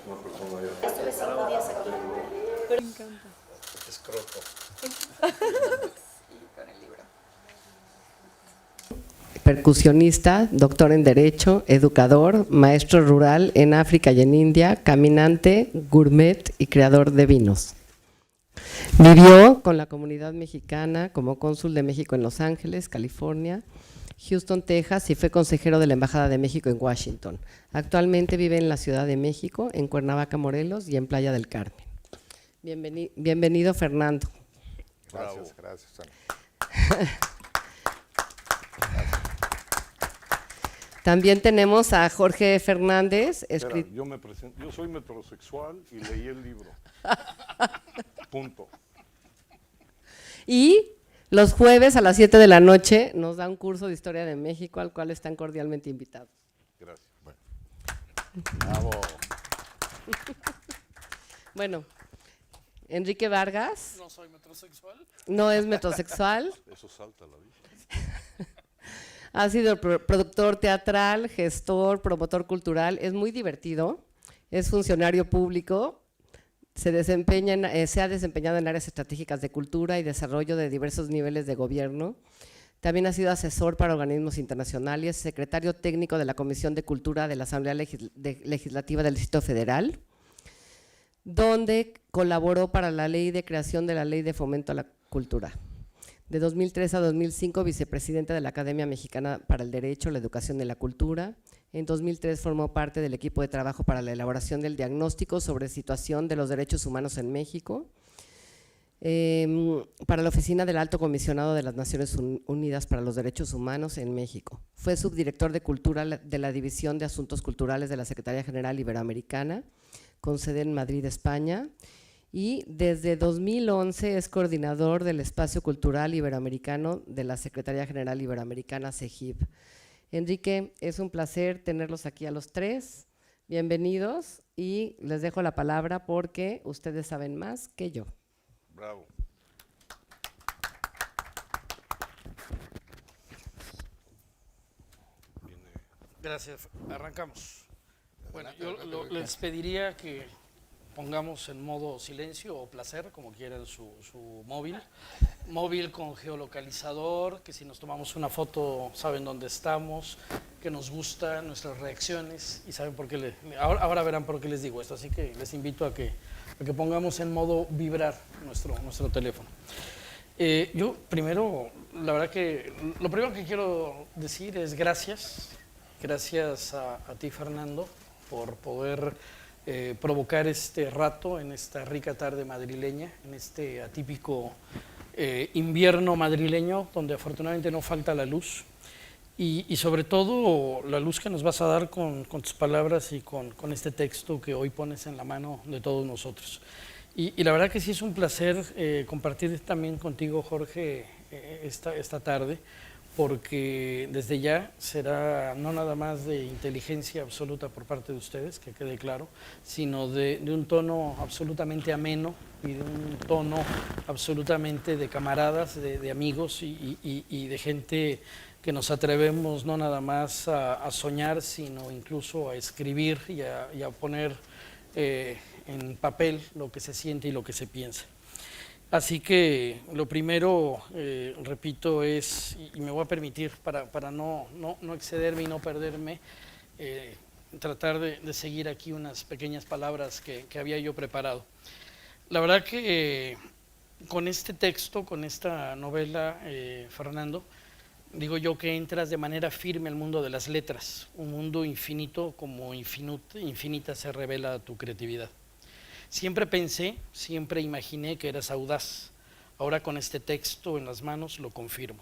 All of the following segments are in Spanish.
Una persona ya. Estuve 5 días aquí. Pero me encanta. Escroto. Y con el libro. Percusionista, doctor en Derecho, educador, maestro rural en África y en India, caminante, gourmet y creador de vinos. Vivió con la comunidad mexicana como cónsul de México en Los Ángeles, California, Houston, Texas, y fue consejero de la Embajada de México en Washington. Actualmente vive en la Ciudad de México, en Cuernavaca, Morelos y en Playa del Carmen. Bienvenido, Fernando. Gracias, Gracias, Susana. También tenemos a Jorge Fernández. Espera, yo me presento. Yo soy metrosexual y leí el libro. Punto. Y los jueves a las 7 de la noche nos da un curso de Historia de México al cual están cordialmente invitados. Gracias. Bueno. Bravo. Bueno, Enrique Vargas No soy metrosexual. no es metrosexual, Eso salta a la vista. ha sido productor teatral, gestor, promotor cultural, es muy divertido, es funcionario público, se ha desempeñado en áreas estratégicas de cultura y desarrollo de diversos niveles de gobierno. También ha sido asesor para organismos internacionales, secretario técnico de la Comisión de Cultura de la Asamblea Legislativa del Distrito Federal, donde colaboró para la ley de creación de la Ley de Fomento a la Cultura. De 2003 a 2005, vicepresidenta de la Academia Mexicana para el Derecho, la Educación y la Cultura. En 2003 formó parte del equipo de trabajo para la elaboración del diagnóstico sobre situación de los derechos humanos en México, para la Oficina del Alto Comisionado de las Naciones Unidas para los Derechos Humanos en México. Fue subdirector de Cultura de la División de Asuntos Culturales de la Secretaría General Iberoamericana, con sede en Madrid, España, y desde 2011 es coordinador del Espacio Cultural Iberoamericano de la Secretaría General Iberoamericana, CEGIB. Enrique, es un placer tenerlos aquí a los tres. Bienvenidos y les dejo la palabra porque ustedes saben más que yo. Bravo. Gracias. Arrancamos. Bueno, yo les pediría que pongamos en modo silencio o placer, como quieran su móvil. Móvil con geolocalizador, que si nos tomamos una foto saben dónde estamos, que nos gustan nuestras reacciones y saben por qué ahora verán por qué les digo esto, así que les invito a que pongamos en modo vibrar nuestro teléfono. Yo primero, la verdad que lo primero que quiero decir es gracias a ti, Fernando, por poder provocar este rato en esta rica tarde madrileña, en este atípico invierno madrileño, donde afortunadamente no falta la luz, y sobre todo la luz que nos vas a dar con tus palabras y con este texto que hoy pones en la mano de todos nosotros. Y la verdad que sí es un placer compartir también contigo, Jorge, esta tarde, porque desde ya será no nada más de inteligencia absoluta por parte de ustedes, que quede claro, sino de un tono absolutamente ameno y de un tono absolutamente de camaradas, de amigos y de gente que nos atrevemos no nada más a soñar, sino incluso a escribir y a poner en papel lo que se siente y lo que se piensa. Así que lo primero, repito, es, y me voy a permitir para no excederme y no perderme, tratar de seguir aquí unas pequeñas palabras que había yo preparado. La verdad que con este texto, con esta novela, Fernando, digo yo que entras de manera firme al mundo de las letras, un mundo infinito como infinita se revela tu creatividad. Siempre pensé, siempre imaginé que eras audaz. Ahora con este texto en las manos lo confirmo.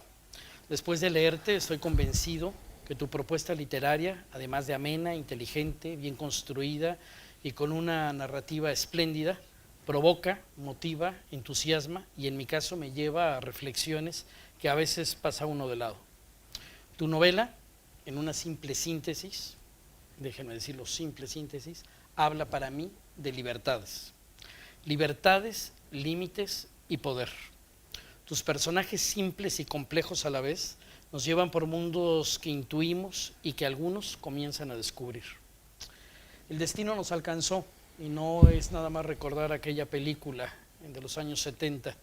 Después de leerte estoy convencido que tu propuesta literaria, además de amena, inteligente, bien construida y con una narrativa espléndida, provoca, motiva, entusiasma y en mi caso me lleva a reflexiones que a veces pasa uno de lado. Tu novela, en una simple síntesis, déjenme decirlo, simple síntesis, habla para mí de libertades. Libertades, límites y poder. Tus personajes simples y complejos a la vez Nos llevan por mundos que intuimos y que algunos comienzan a descubrir. El destino nos alcanzó y no es nada más recordar aquella película de los años 70,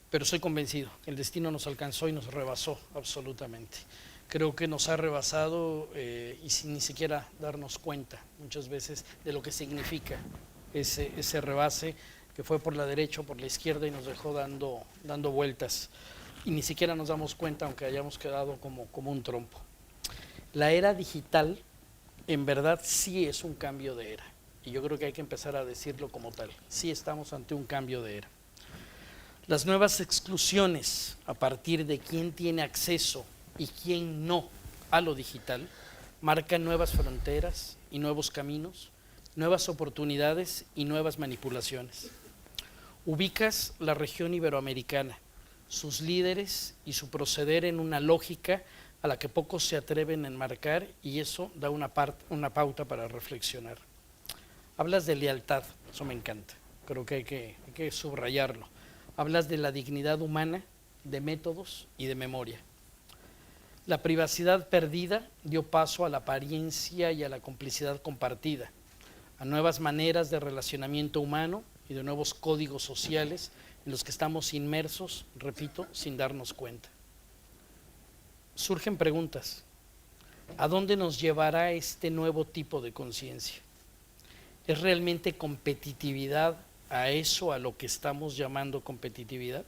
pero soy convencido, el destino nos alcanzó y nos rebasó absolutamente. Creo que nos ha rebasado y sin ni siquiera darnos cuenta muchas veces de lo que significa ese rebase que fue por la derecha o por la izquierda y nos dejó dando vueltas y ni siquiera nos damos cuenta aunque hayamos quedado como un trompo. La era digital en verdad sí es un cambio de era y yo creo que hay que empezar a decirlo como tal, sí estamos ante un cambio de era. Las nuevas exclusiones a partir de quién tiene acceso y quién no a lo digital marcan nuevas fronteras y nuevos caminos, nuevas oportunidades y nuevas manipulaciones. Ubicas la región iberoamericana, sus líderes y su proceder en una lógica a la que pocos se atreven a enmarcar y eso da una pauta para reflexionar. Hablas de lealtad, eso me encanta, creo que hay que subrayarlo. Hablas de la dignidad humana, de métodos y de memoria. La privacidad perdida dio paso a la apariencia y a la complicidad compartida, a nuevas maneras de relacionamiento humano y de nuevos códigos sociales en los que estamos inmersos, repito, sin darnos cuenta. Surgen preguntas. ¿A dónde nos llevará este nuevo tipo de conciencia? ¿Es realmente competitividad a eso a lo que estamos llamando competitividad?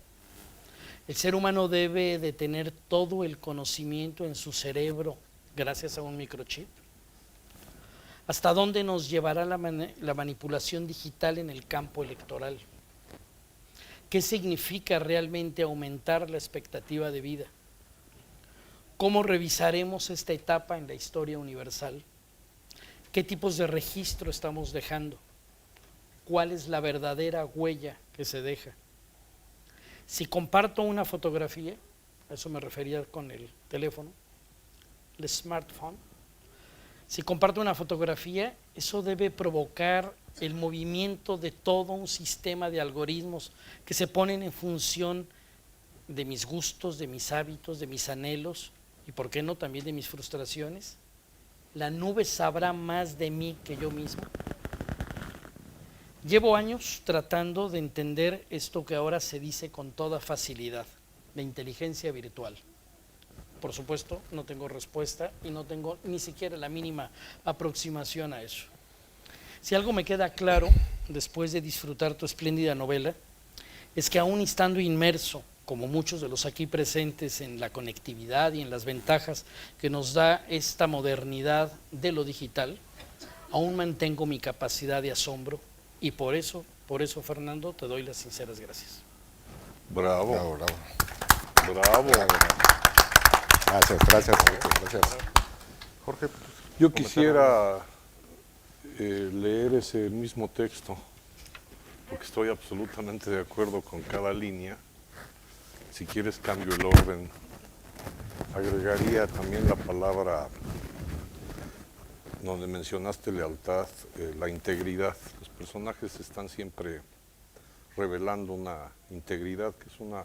El ser humano debe de tener todo el conocimiento en su cerebro gracias a un microchip. ¿Hasta dónde nos llevará la manipulación digital en el campo electoral? ¿Qué significa realmente aumentar la expectativa de vida? ¿Cómo revisaremos esta etapa en la historia universal? ¿Qué tipos de registro estamos dejando? ¿Cuál es la verdadera huella que se deja? Si comparto una fotografía, a eso me refería con el teléfono, el smartphone, si comparto una fotografía, eso debe provocar el movimiento de todo un sistema de algoritmos que se ponen en función de mis gustos, de mis hábitos, de mis anhelos y, ¿por qué no?, también de mis frustraciones. ¿La nube sabrá más de mí que yo mismo? Llevo años tratando de entender esto que ahora se dice con toda facilidad, la inteligencia virtual. Por supuesto, no tengo respuesta y no tengo ni siquiera la mínima aproximación a eso. Si algo me queda claro, después de disfrutar tu espléndida novela, es que aún estando inmerso, como muchos de los aquí presentes, en la conectividad y en las ventajas que nos da esta modernidad de lo digital, aún mantengo mi capacidad de asombro. Y por eso, Fernando, te doy las sinceras gracias. Bravo, Bravo, bravo. bravo. Gracias, gracias. Jorge, yo quisiera leer ese mismo texto, porque estoy absolutamente de acuerdo con cada línea. Si quieres cambio el orden. Agregaría también la palabra donde mencionaste lealtad, la integridad. Los personajes están siempre revelando una integridad que es una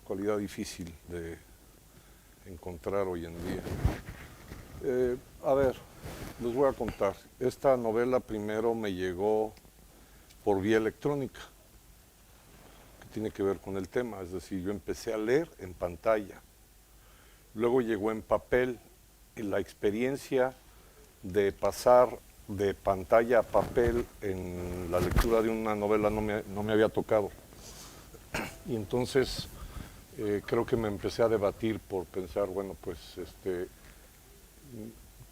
cualidad difícil de encontrar hoy en día. A ver, les voy a contar. Esta novela primero me llegó por vía electrónica, que tiene que ver con el tema, es decir, yo empecé a leer en pantalla, luego llegó en papel, y la experiencia de pasar de pantalla a papel en la lectura de una novela no me había tocado. Y entonces creo que me empecé a debatir por pensar, bueno, pues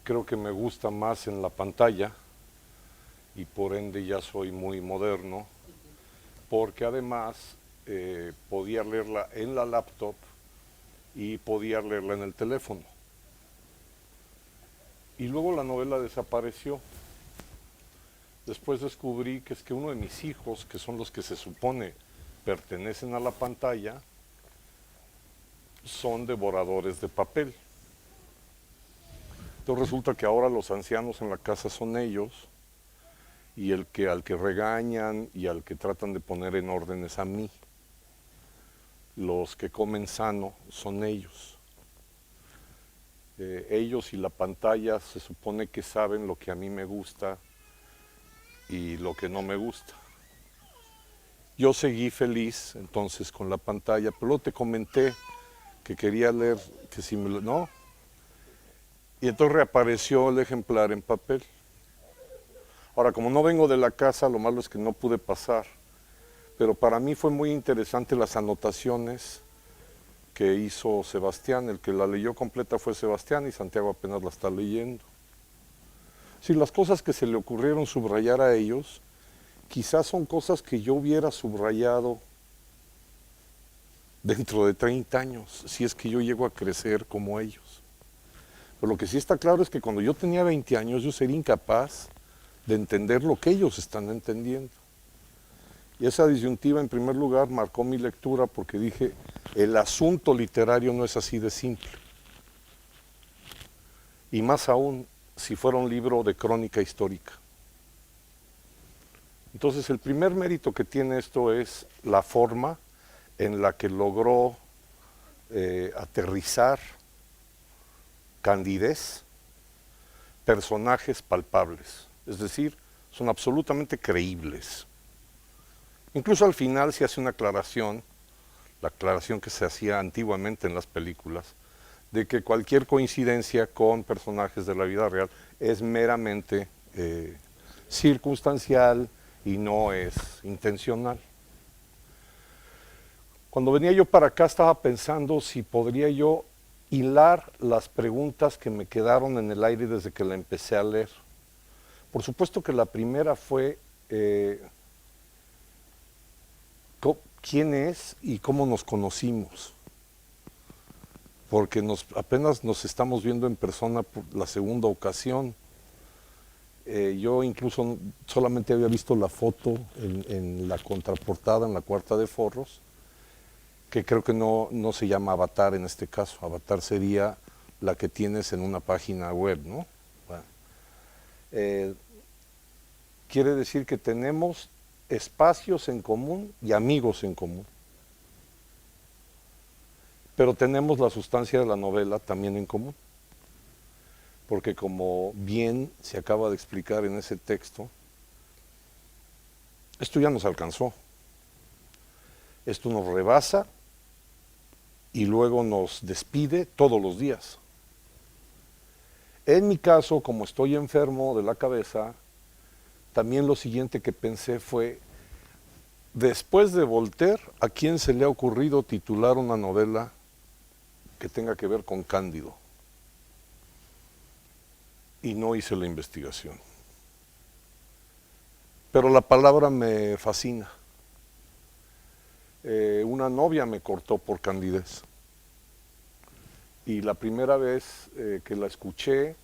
creo que me gusta más en la pantalla y por ende ya soy muy moderno, porque además podía leerla en la laptop y podía leerla en el teléfono. Y luego la novela desapareció. Después descubrí que es que uno de mis hijos, que son los que se supone pertenecen a la pantalla, son devoradores de papel. Entonces resulta que ahora los ancianos en la casa son ellos, y al que regañan y al que tratan de poner en orden es a mí. Los que comen sano son ellos. Ellos y la pantalla se supone que saben lo que a mí me gusta y lo que no me gusta. Yo seguí feliz entonces con la pantalla, pero luego te comenté que quería leer, que si me lo... No. Y entonces reapareció el ejemplar en papel. Ahora, como no vengo de la casa, lo malo es que no pude pasar. Pero para mí fue muy interesante las anotaciones que hizo Sebastián. El que la leyó completa fue Sebastián y Santiago apenas la está leyendo. Sí, las cosas que se le ocurrieron subrayar a ellos, quizás son cosas que yo hubiera subrayado dentro de 30 años, si es que yo llego a crecer como ellos. Pero lo que sí está claro es que cuando yo tenía 20 años yo sería incapaz de entender lo que ellos están entendiendo. Y esa disyuntiva, en primer lugar, marcó mi lectura porque dije, el asunto literario no es así de simple. Y más aún, si fuera un libro de crónica histórica. Entonces, el primer mérito que tiene esto es la forma en la que logró aterrizar candidez, personajes palpables. Es decir, son absolutamente creíbles. Incluso al final se hace una aclaración, la aclaración que se hacía antiguamente en las películas, de que cualquier coincidencia con personajes de la vida real es meramente circunstancial y no es intencional. Cuando venía yo para acá estaba pensando si podría yo hilar las preguntas que me quedaron en el aire desde que la empecé a leer. Por supuesto que la primera fue quién es y cómo nos conocimos, porque apenas nos estamos viendo en persona por la segunda ocasión. Yo incluso solamente había visto la foto en la contraportada, en la cuarta de forros, que creo que no se llama Avatar en este caso. Avatar sería la que tienes en una página web, ¿no? Bueno, quiere decir que tenemos espacios en común y amigos en común. Pero tenemos la sustancia de la novela también en común. Porque como bien se acaba de explicar en ese texto, esto ya nos alcanzó. Esto nos rebasa y luego nos despide todos los días. En mi caso, como estoy enfermo de la cabeza, también lo siguiente que pensé fue, después de Voltaire, ¿a quién se le ha ocurrido titular una novela que tenga que ver con Cándido? Y no hice la investigación. Pero la palabra me fascina. Una novia me cortó por candidez. Y la primera vez que la escuché,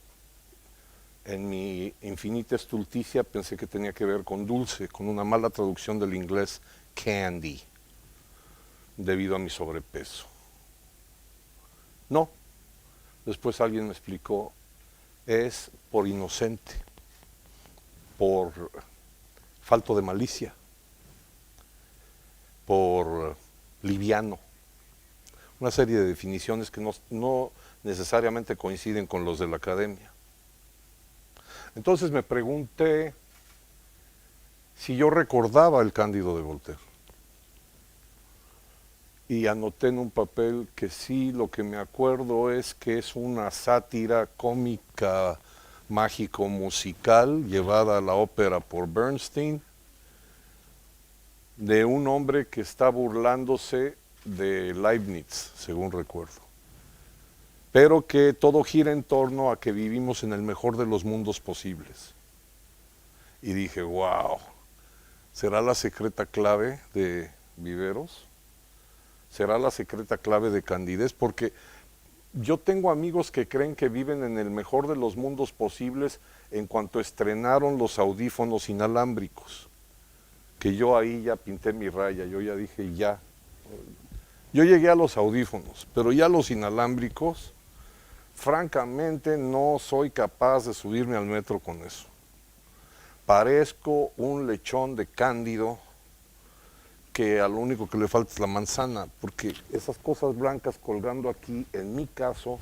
en mi infinita estulticia pensé que tenía que ver con dulce, con una mala traducción del inglés candy, debido a mi sobrepeso. No. Después alguien me explicó, es por inocente, por falto de malicia, por liviano. Una serie de definiciones que no necesariamente coinciden con los de la academia. Entonces me pregunté si yo recordaba el Cándido de Voltaire. Y anoté en un papel que sí, lo que me acuerdo es que es una sátira cómica, mágico-musical, llevada a la ópera por Bernstein, de un hombre que está burlándose de Leibniz, según recuerdo, pero que todo gira en torno a que vivimos en el mejor de los mundos posibles. Y dije, wow, ¿será la secreta clave de Viveros? ¿Será la secreta clave de Candidez? Porque yo tengo amigos que creen que viven en el mejor de los mundos posibles en cuanto estrenaron los audífonos inalámbricos, que yo ahí ya pinté mi raya, yo ya dije ya. Yo llegué a los audífonos, pero ya los inalámbricos, francamente no soy capaz de subirme al metro con eso. Parezco un lechón de Cándido que a lo único que le falta es la manzana, porque esas cosas blancas colgando aquí, en mi caso,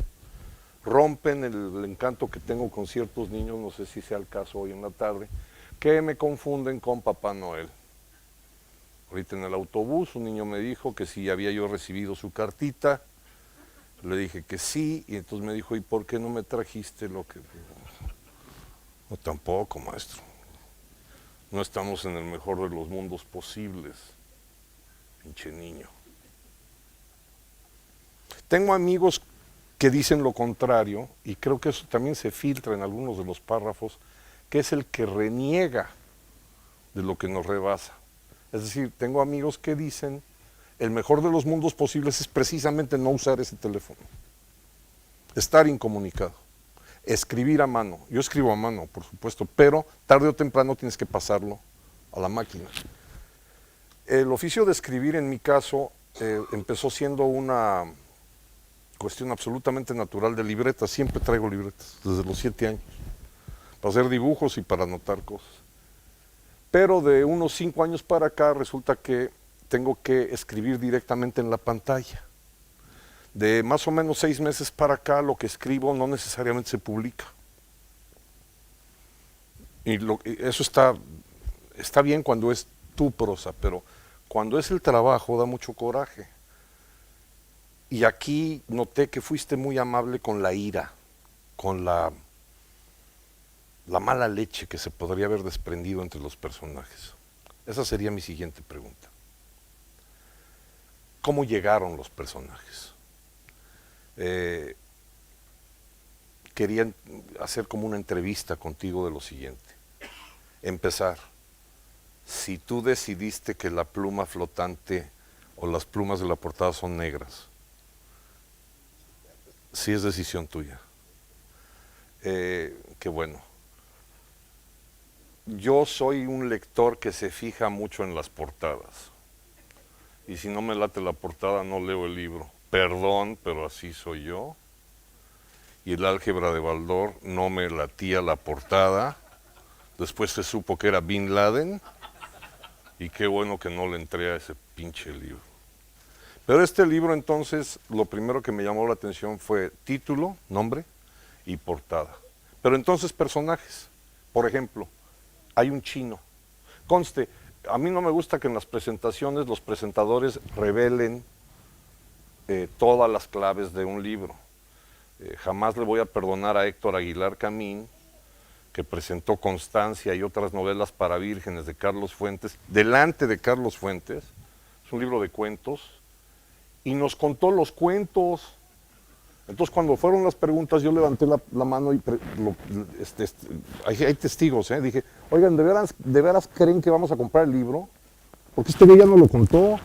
rompen el encanto que tengo con ciertos niños, no sé si sea el caso hoy en la tarde, que me confunden con Papá Noel. Ahorita en el autobús un niño me dijo que si había yo recibido su cartita, le dije que sí, y entonces me dijo, ¿y por qué no me trajiste lo que...? No, tampoco, maestro. No estamos en el mejor de los mundos posibles, pinche niño. Tengo amigos que dicen lo contrario, y creo que eso también se filtra en algunos de los párrafos, que es el que reniega de lo que nos rebasa. Es decir, tengo amigos que dicen, el mejor de los mundos posibles es precisamente no usar ese teléfono, estar incomunicado, escribir a mano. Yo escribo a mano, por supuesto, pero tarde o temprano tienes que pasarlo a la máquina. El oficio de escribir, en mi caso, empezó siendo una cuestión absolutamente natural de libretas. Siempre traigo libretas, desde los 7 años, para hacer dibujos y para anotar cosas. Pero de unos 5 años para acá resulta que tengo que escribir directamente en la pantalla. De más o menos 6 meses para acá, lo que escribo no necesariamente se publica. Y eso está bien cuando es tu prosa, pero cuando es el trabajo da mucho coraje. Y aquí noté que fuiste muy amable con la ira, con la mala leche que se podría haber desprendido entre los personajes. Esa sería mi siguiente pregunta. ¿Cómo llegaron los personajes? Quería hacer como una entrevista contigo de lo siguiente. Empezar. Si tú decidiste que la pluma flotante o las plumas de la portada son negras, sí es decisión tuya. Qué bueno. Yo soy un lector que se fija mucho en las portadas. Y si no me late la portada, no leo el libro. Perdón, pero así soy yo. Y el álgebra de Baldor no me latía la portada. Después se supo que era Bin Laden. Y qué bueno que no le entré a ese pinche libro. Pero este libro, entonces, lo primero que me llamó la atención fue título, nombre y portada. Pero entonces personajes. Por ejemplo, hay un chino. Conste, a mí no me gusta que en las presentaciones los presentadores revelen todas las claves de un libro. Jamás le voy a perdonar a Héctor Aguilar Camín, que presentó Constancia y otras novelas para vírgenes de Carlos Fuentes, delante de Carlos Fuentes, es un libro de cuentos, y nos contó los cuentos. Entonces, cuando fueron las preguntas, yo levanté la mano y hay testigos, dije, oigan, ¿de veras creen que vamos a comprar el libro? Porque este güey ya no lo contó.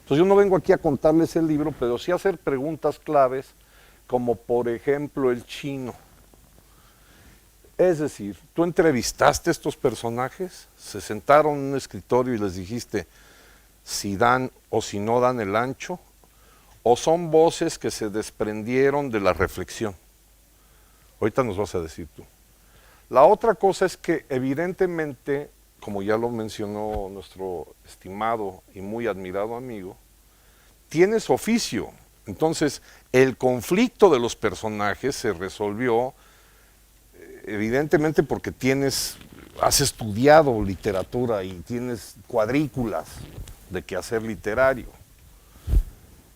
Entonces, yo no vengo aquí a contarles el libro, pero sí a hacer preguntas claves, como por ejemplo el chino. Es decir, ¿tú entrevistaste a estos personajes? ¿Se sentaron en un escritorio y les dijiste si dan o si no dan el ancho? ¿O son voces que se desprendieron de la reflexión? Ahorita nos vas a decir tú. La otra cosa es que evidentemente, como ya lo mencionó nuestro estimado y muy admirado amigo, tienes oficio. Entonces, el conflicto de los personajes se resolvió evidentemente porque has estudiado literatura y tienes cuadrículas de quehacer literario.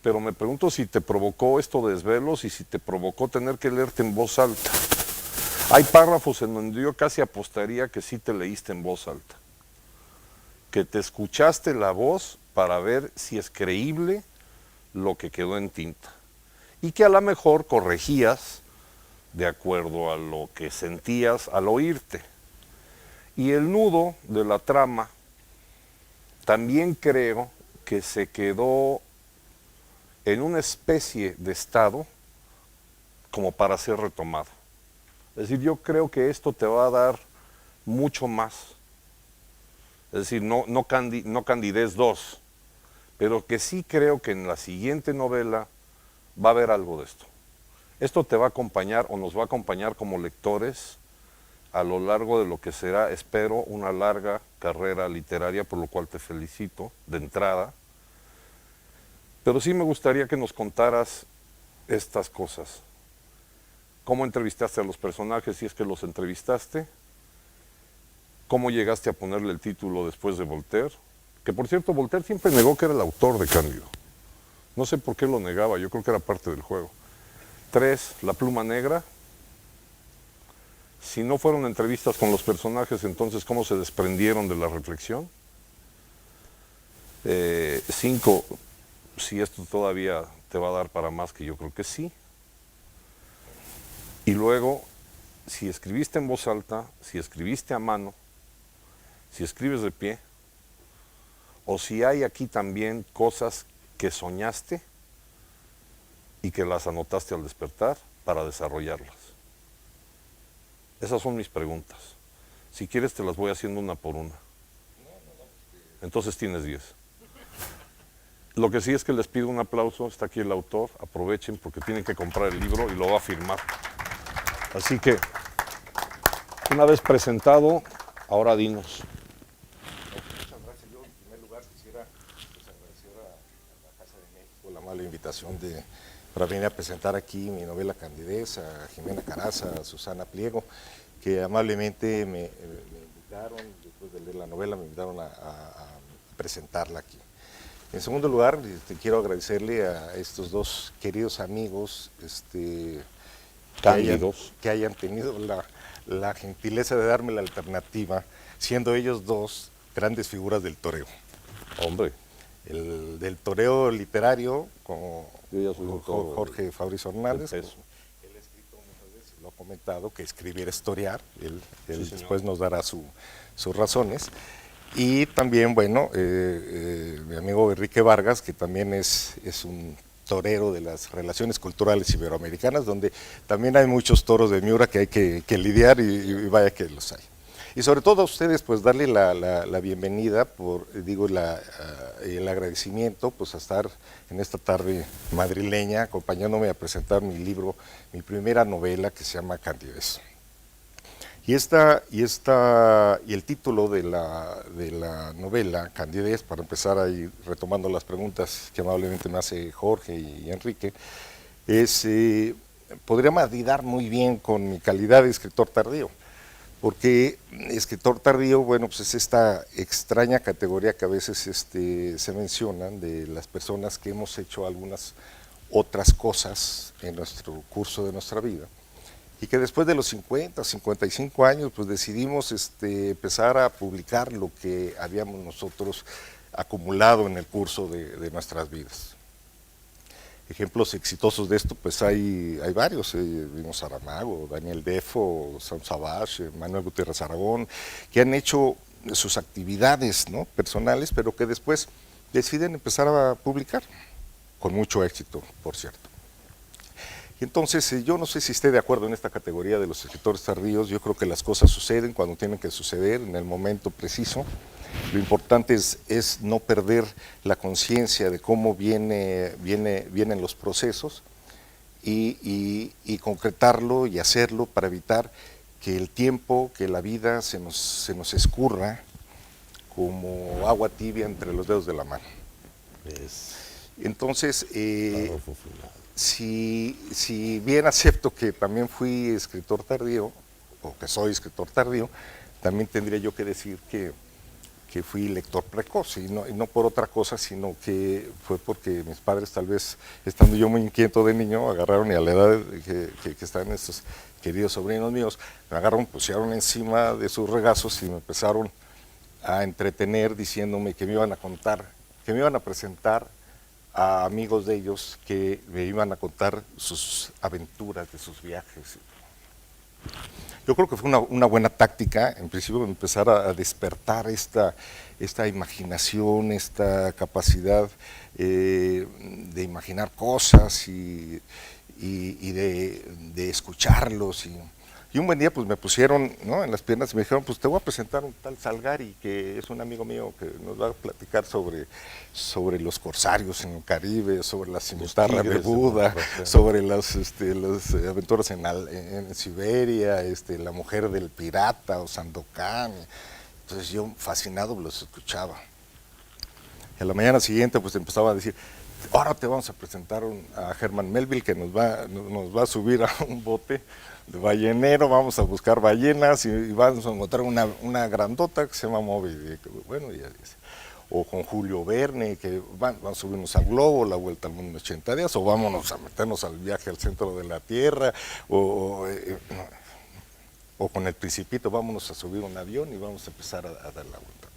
Pero me pregunto si te provocó esto de desvelos y si te provocó tener que leerte en voz alta. Hay párrafos en donde yo casi apostaría que sí te leíste en voz alta, que te escuchaste la voz para ver si es creíble lo que quedó en tinta y que a lo mejor corregías de acuerdo a lo que sentías al oírte. Y el nudo de la trama también creo que se quedó en una especie de estado como para ser retomado. Es decir, yo creo que esto te va a dar mucho más. Es decir, no Candidez 2, pero que sí creo que en la siguiente novela va a haber algo de esto. Esto te va a acompañar o nos va a acompañar como lectores a lo largo de lo que será, espero, una larga carrera literaria, por lo cual te felicito de entrada. Pero sí me gustaría que nos contaras estas cosas. cómo entrevistaste a los personajes, si es que los entrevistaste, cómo llegaste a ponerle el título después de Voltaire, que por cierto Voltaire siempre negó que era el autor de Cándido. No sé por qué lo negaba, yo creo que era parte del juego. 3, la pluma negra. Si no fueron entrevistas con los personajes, entonces ¿cómo se desprendieron de la reflexión? 5, si esto todavía te va a dar para más, que yo creo que sí. Y luego, si escribiste en voz alta, si escribiste a mano, si escribes de pie, o si hay aquí también cosas que soñaste y que las anotaste al despertar para desarrollarlas. Esas son mis preguntas. Si quieres te las voy haciendo una por una. Entonces tienes 10. Lo que sí es que les pido un aplauso, está aquí el autor, aprovechen porque tienen que comprar el libro y lo va a firmar. Así que, una vez presentado, ahora dinos. Muchas gracias. Yo, en primer lugar, quisiera agradecer a la Casa de México la amable invitación para venir a presentar aquí mi novela Candidez, a Jimena Caraza, a Susana Pliego, que amablemente me invitaron, después de leer la novela, me invitaron a presentarla aquí. En segundo lugar, quiero agradecerle a estos dos queridos amigos que hayan tenido la gentileza de darme la alternativa, siendo ellos dos grandes figuras del toreo. Hombre. El del toreo literario, como Yo ya soy un toro Jorge Fabrizio Hernández. del peso. Él ha escrito muchas veces, lo ha comentado, que escribir es historiar. Él Sí, después nos dará sus razones. Y también, bueno, mi amigo Enrique Vargas, que también es un torero de las relaciones culturales iberoamericanas, donde también hay muchos toros de Miura que hay que lidiar y vaya que los hay. Y sobre todo a ustedes, pues darle la bienvenida, el agradecimiento, pues a estar en esta tarde madrileña, acompañándome a presentar mi libro, mi primera novela que se llama Candidez. Y el título de la novela, Candidez, para empezar ahí retomando las preguntas que amablemente me hace Jorge y Enrique, podría maridar muy bien con mi calidad de escritor tardío, porque escritor tardío, bueno, pues es esta extraña categoría que a veces se mencionan de las personas que hemos hecho algunas otras cosas en nuestro curso de nuestra vida, y que después de los 50, 55 años, pues decidimos empezar a publicar lo que habíamos nosotros acumulado en el curso de nuestras vidas. Ejemplos exitosos de esto, pues hay varios, vimos Saramago, Daniel Defoe, Sam Savage, Manuel Gutiérrez Aragón, que han hecho sus actividades, ¿no?, personales, pero que después deciden empezar a publicar, con mucho éxito, por cierto. Y entonces, yo no sé si esté de acuerdo en esta categoría de los escritores tardíos. Yo creo que las cosas suceden cuando tienen que suceder, en el momento preciso. Lo importante es no perder la conciencia de cómo vienen los procesos y concretarlo y hacerlo para evitar que el tiempo, que la vida se nos escurra como agua tibia entre los dedos de la mano. Entonces, si bien acepto que también fui escritor tardío, o que soy escritor tardío, también tendría yo que decir que fui lector precoz, y no por otra cosa, sino que fue porque mis padres, tal vez estando yo muy inquieto de niño, agarraron, y a la edad que están estos queridos sobrinos míos, me agarraron, pusieron encima de sus regazos y me empezaron a entretener diciéndome que me iban a contar, que me iban a presentar a amigos de ellos que me iban a contar sus aventuras de sus viajes. Yo creo que fue una buena táctica, en principio, empezar a despertar esta imaginación, esta capacidad de imaginar cosas y de escucharlos. Y un buen día pues me pusieron, ¿no?, en las piernas y me dijeron, pues te voy a presentar un tal Salgari, que es un amigo mío que nos va a platicar sobre los corsarios en el Caribe, sobre la cimitarra de Buda, sobre las aventuras en Siberia, la mujer del pirata o Sandokan. Entonces yo fascinado los escuchaba. Y a la mañana siguiente pues empezaba a decir, ahora te vamos a presentar a Herman Melville, que nos va a subir a un bote de ballenero, vamos a buscar ballenas y vamos a encontrar una grandota que se llama Moby Dick. Bueno, ya dice. O con Julio Verne, que van a subirnos al globo, la vuelta al mundo en 80 días, o vámonos a meternos al viaje al centro de la Tierra, o con El Principito, vámonos a subir un avión y vamos a empezar a dar la vuelta.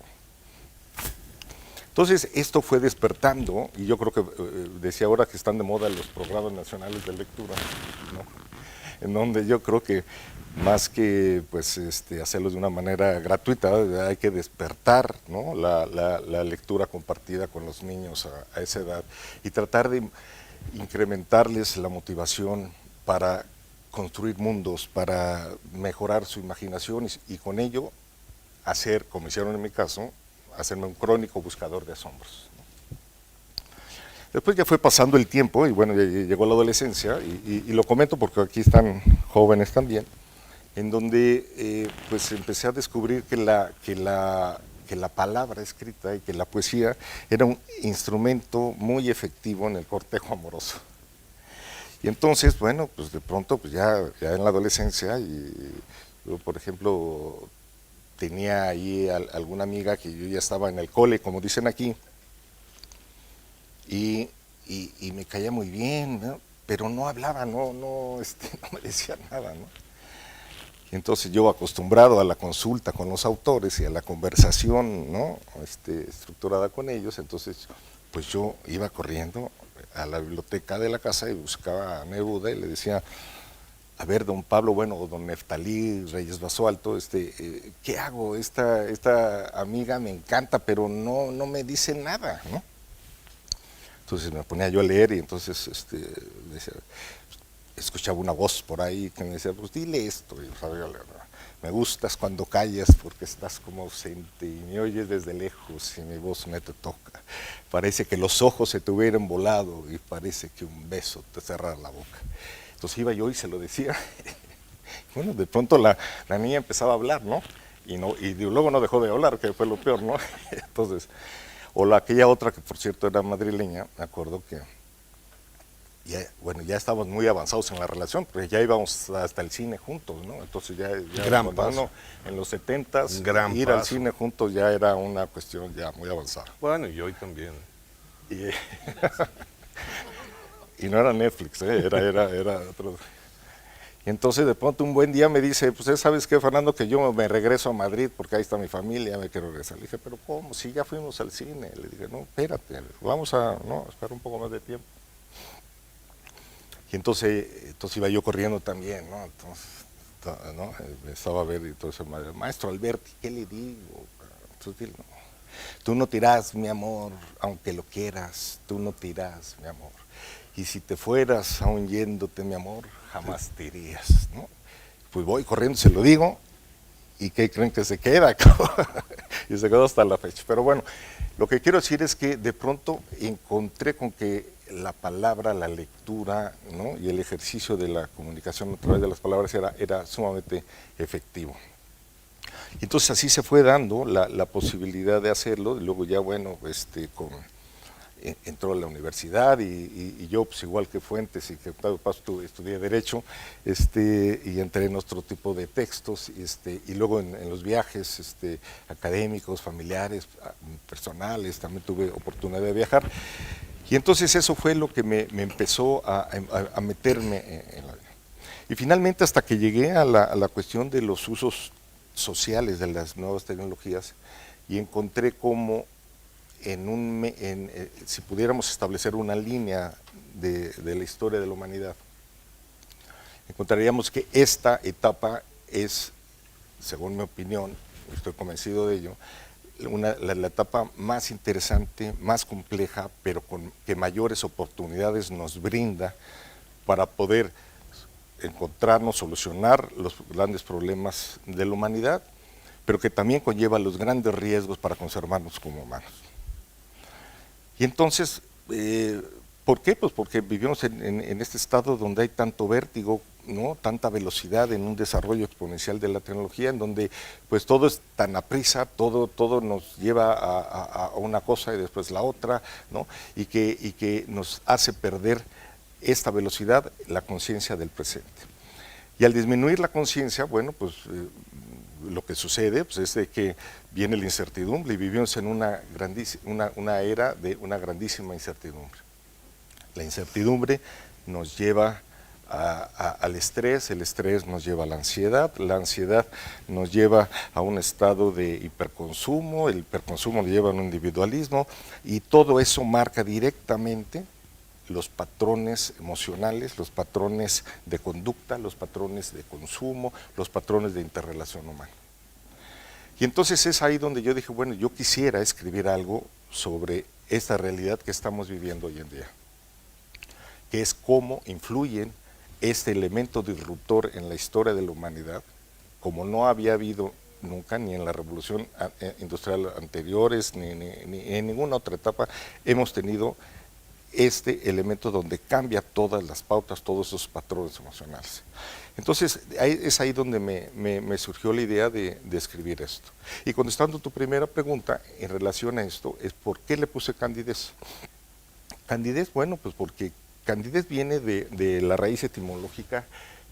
Entonces, esto fue despertando, y yo creo que decía ahora que están de moda los programas nacionales de lectura, ¿no? En donde yo creo que más que pues, hacerlo de una manera gratuita, hay que despertar, ¿no? la lectura compartida con los niños a esa edad y tratar de incrementarles la motivación para construir mundos, para mejorar su imaginación y con ello hacer, como hicieron en mi caso, hacerme un crónico buscador de asombros. Después ya fue pasando el tiempo y bueno, ya llegó la adolescencia y lo comento porque aquí están jóvenes también, en donde pues empecé a descubrir que la palabra escrita y que la poesía era un instrumento muy efectivo en el cortejo amoroso. Y entonces, bueno, pues de pronto, pues ya en la adolescencia, y yo, por ejemplo, tenía ahí alguna amiga que yo ya estaba en el cole, como dicen aquí, y me caía muy bien, ¿no? Pero no hablaba, no me decía nada, ¿no? Y entonces yo, acostumbrado a la consulta con los autores y a la conversación, ¿no? Estructurada con ellos, entonces pues yo iba corriendo a la biblioteca de la casa y buscaba a Neruda y le decía, a ver, don Pablo, bueno, o don Neftalí Reyes Basualto, ¿qué hago? Esta amiga me encanta, pero no me dice nada, ¿no? Entonces me ponía yo a leer y entonces decía, escuchaba una voz por ahí que me decía, pues dile esto. Y me gustas cuando callas porque estás como ausente y me oyes desde lejos y mi voz no te toca. Parece que los ojos se te hubieran volado y parece que un beso te cerrara la boca. Entonces iba yo y se lo decía. Bueno, de pronto la niña empezaba a hablar, ¿no? Y luego no dejó de hablar, que fue lo peor, ¿no? Entonces, aquella otra que por cierto era madrileña, me acuerdo que ya estábamos muy avanzados en la relación, porque ya íbamos hasta el cine juntos, ¿no? Entonces ya Gran paso. En los 70s, Gran ir paso. al cine juntos ya era una cuestión ya muy avanzada. Bueno, y hoy también. Y no era Netflix, era otro. Y entonces de pronto un buen día me dice, pues ¿sabes qué, Fernando? Que yo me regreso a Madrid porque ahí está mi familia, me quiero regresar. Le dije, pero ¿cómo? Si ya fuimos al cine. Le dije, no, espérate, vamos a esperar un poco más de tiempo. Y entonces iba yo corriendo también, ¿no? Entonces, ¿no? Me estaba a ver y entonces, maestro Alberti, ¿qué le digo? Entonces, no. Tú no te irás, mi amor, aunque lo quieras, tú no te irás, mi amor. Y si te fueras aún yéndote, mi amor, jamás te irías, ¿no? Pues voy corriendo, se lo digo, ¿y qué creen que se queda? Y se quedó hasta la fecha. Pero bueno, lo que quiero decir es que de pronto encontré con que la palabra, la lectura, ¿no? Y el ejercicio de la comunicación a través de las palabras era sumamente efectivo. Y entonces así se fue dando la posibilidad de hacerlo, y luego ya, bueno, entró a la universidad y yo, pues igual que Fuentes y que estudié Derecho, y entré en otro tipo de textos, y luego en los viajes académicos, familiares, personales, también tuve oportunidad de viajar. Y entonces eso fue lo que me empezó a meterme en la vida. Y finalmente hasta que llegué a la cuestión de los usos sociales de las nuevas tecnologías y encontré cómo si pudiéramos establecer una línea de la historia de la humanidad, encontraríamos que esta etapa es, según mi opinión, estoy convencido de ello, la etapa más interesante, más compleja, pero que mayores oportunidades nos brinda para poder encontrarnos, solucionar los grandes problemas de la humanidad, pero que también conlleva los grandes riesgos para conservarnos como humanos. Y entonces, ¿por qué? Pues porque vivimos en este estado donde hay tanto vértigo, ¿no? Tanta velocidad en un desarrollo exponencial de la tecnología, en donde pues todo es tan aprisa, todo nos lleva a una cosa y después la otra, ¿no? Y que nos hace perder esta velocidad, la conciencia del presente. Y al disminuir la conciencia, bueno, pues lo que sucede pues, es de que viene la incertidumbre y vivimos en una era de una grandísima incertidumbre. La incertidumbre nos lleva al estrés, el estrés nos lleva a la ansiedad nos lleva a un estado de hiperconsumo, el hiperconsumo nos lleva a un individualismo y todo eso marca directamente los patrones emocionales, los patrones de conducta, los patrones de consumo, los patrones de interrelación humana. Y entonces es ahí donde yo dije, bueno, yo quisiera escribir algo sobre esta realidad que estamos viviendo hoy en día, que es cómo influyen este elemento disruptor en la historia de la humanidad, como no había habido nunca, ni en la revolución industrial anteriores, ni en ninguna otra etapa, hemos tenido este elemento donde cambia todas las pautas, todos esos patrones emocionales. Entonces, es ahí donde me surgió la idea de escribir esto. Y contestando tu primera pregunta en relación a esto, es ¿por qué le puse candidez? Candidez, bueno, pues porque candidez viene de la raíz etimológica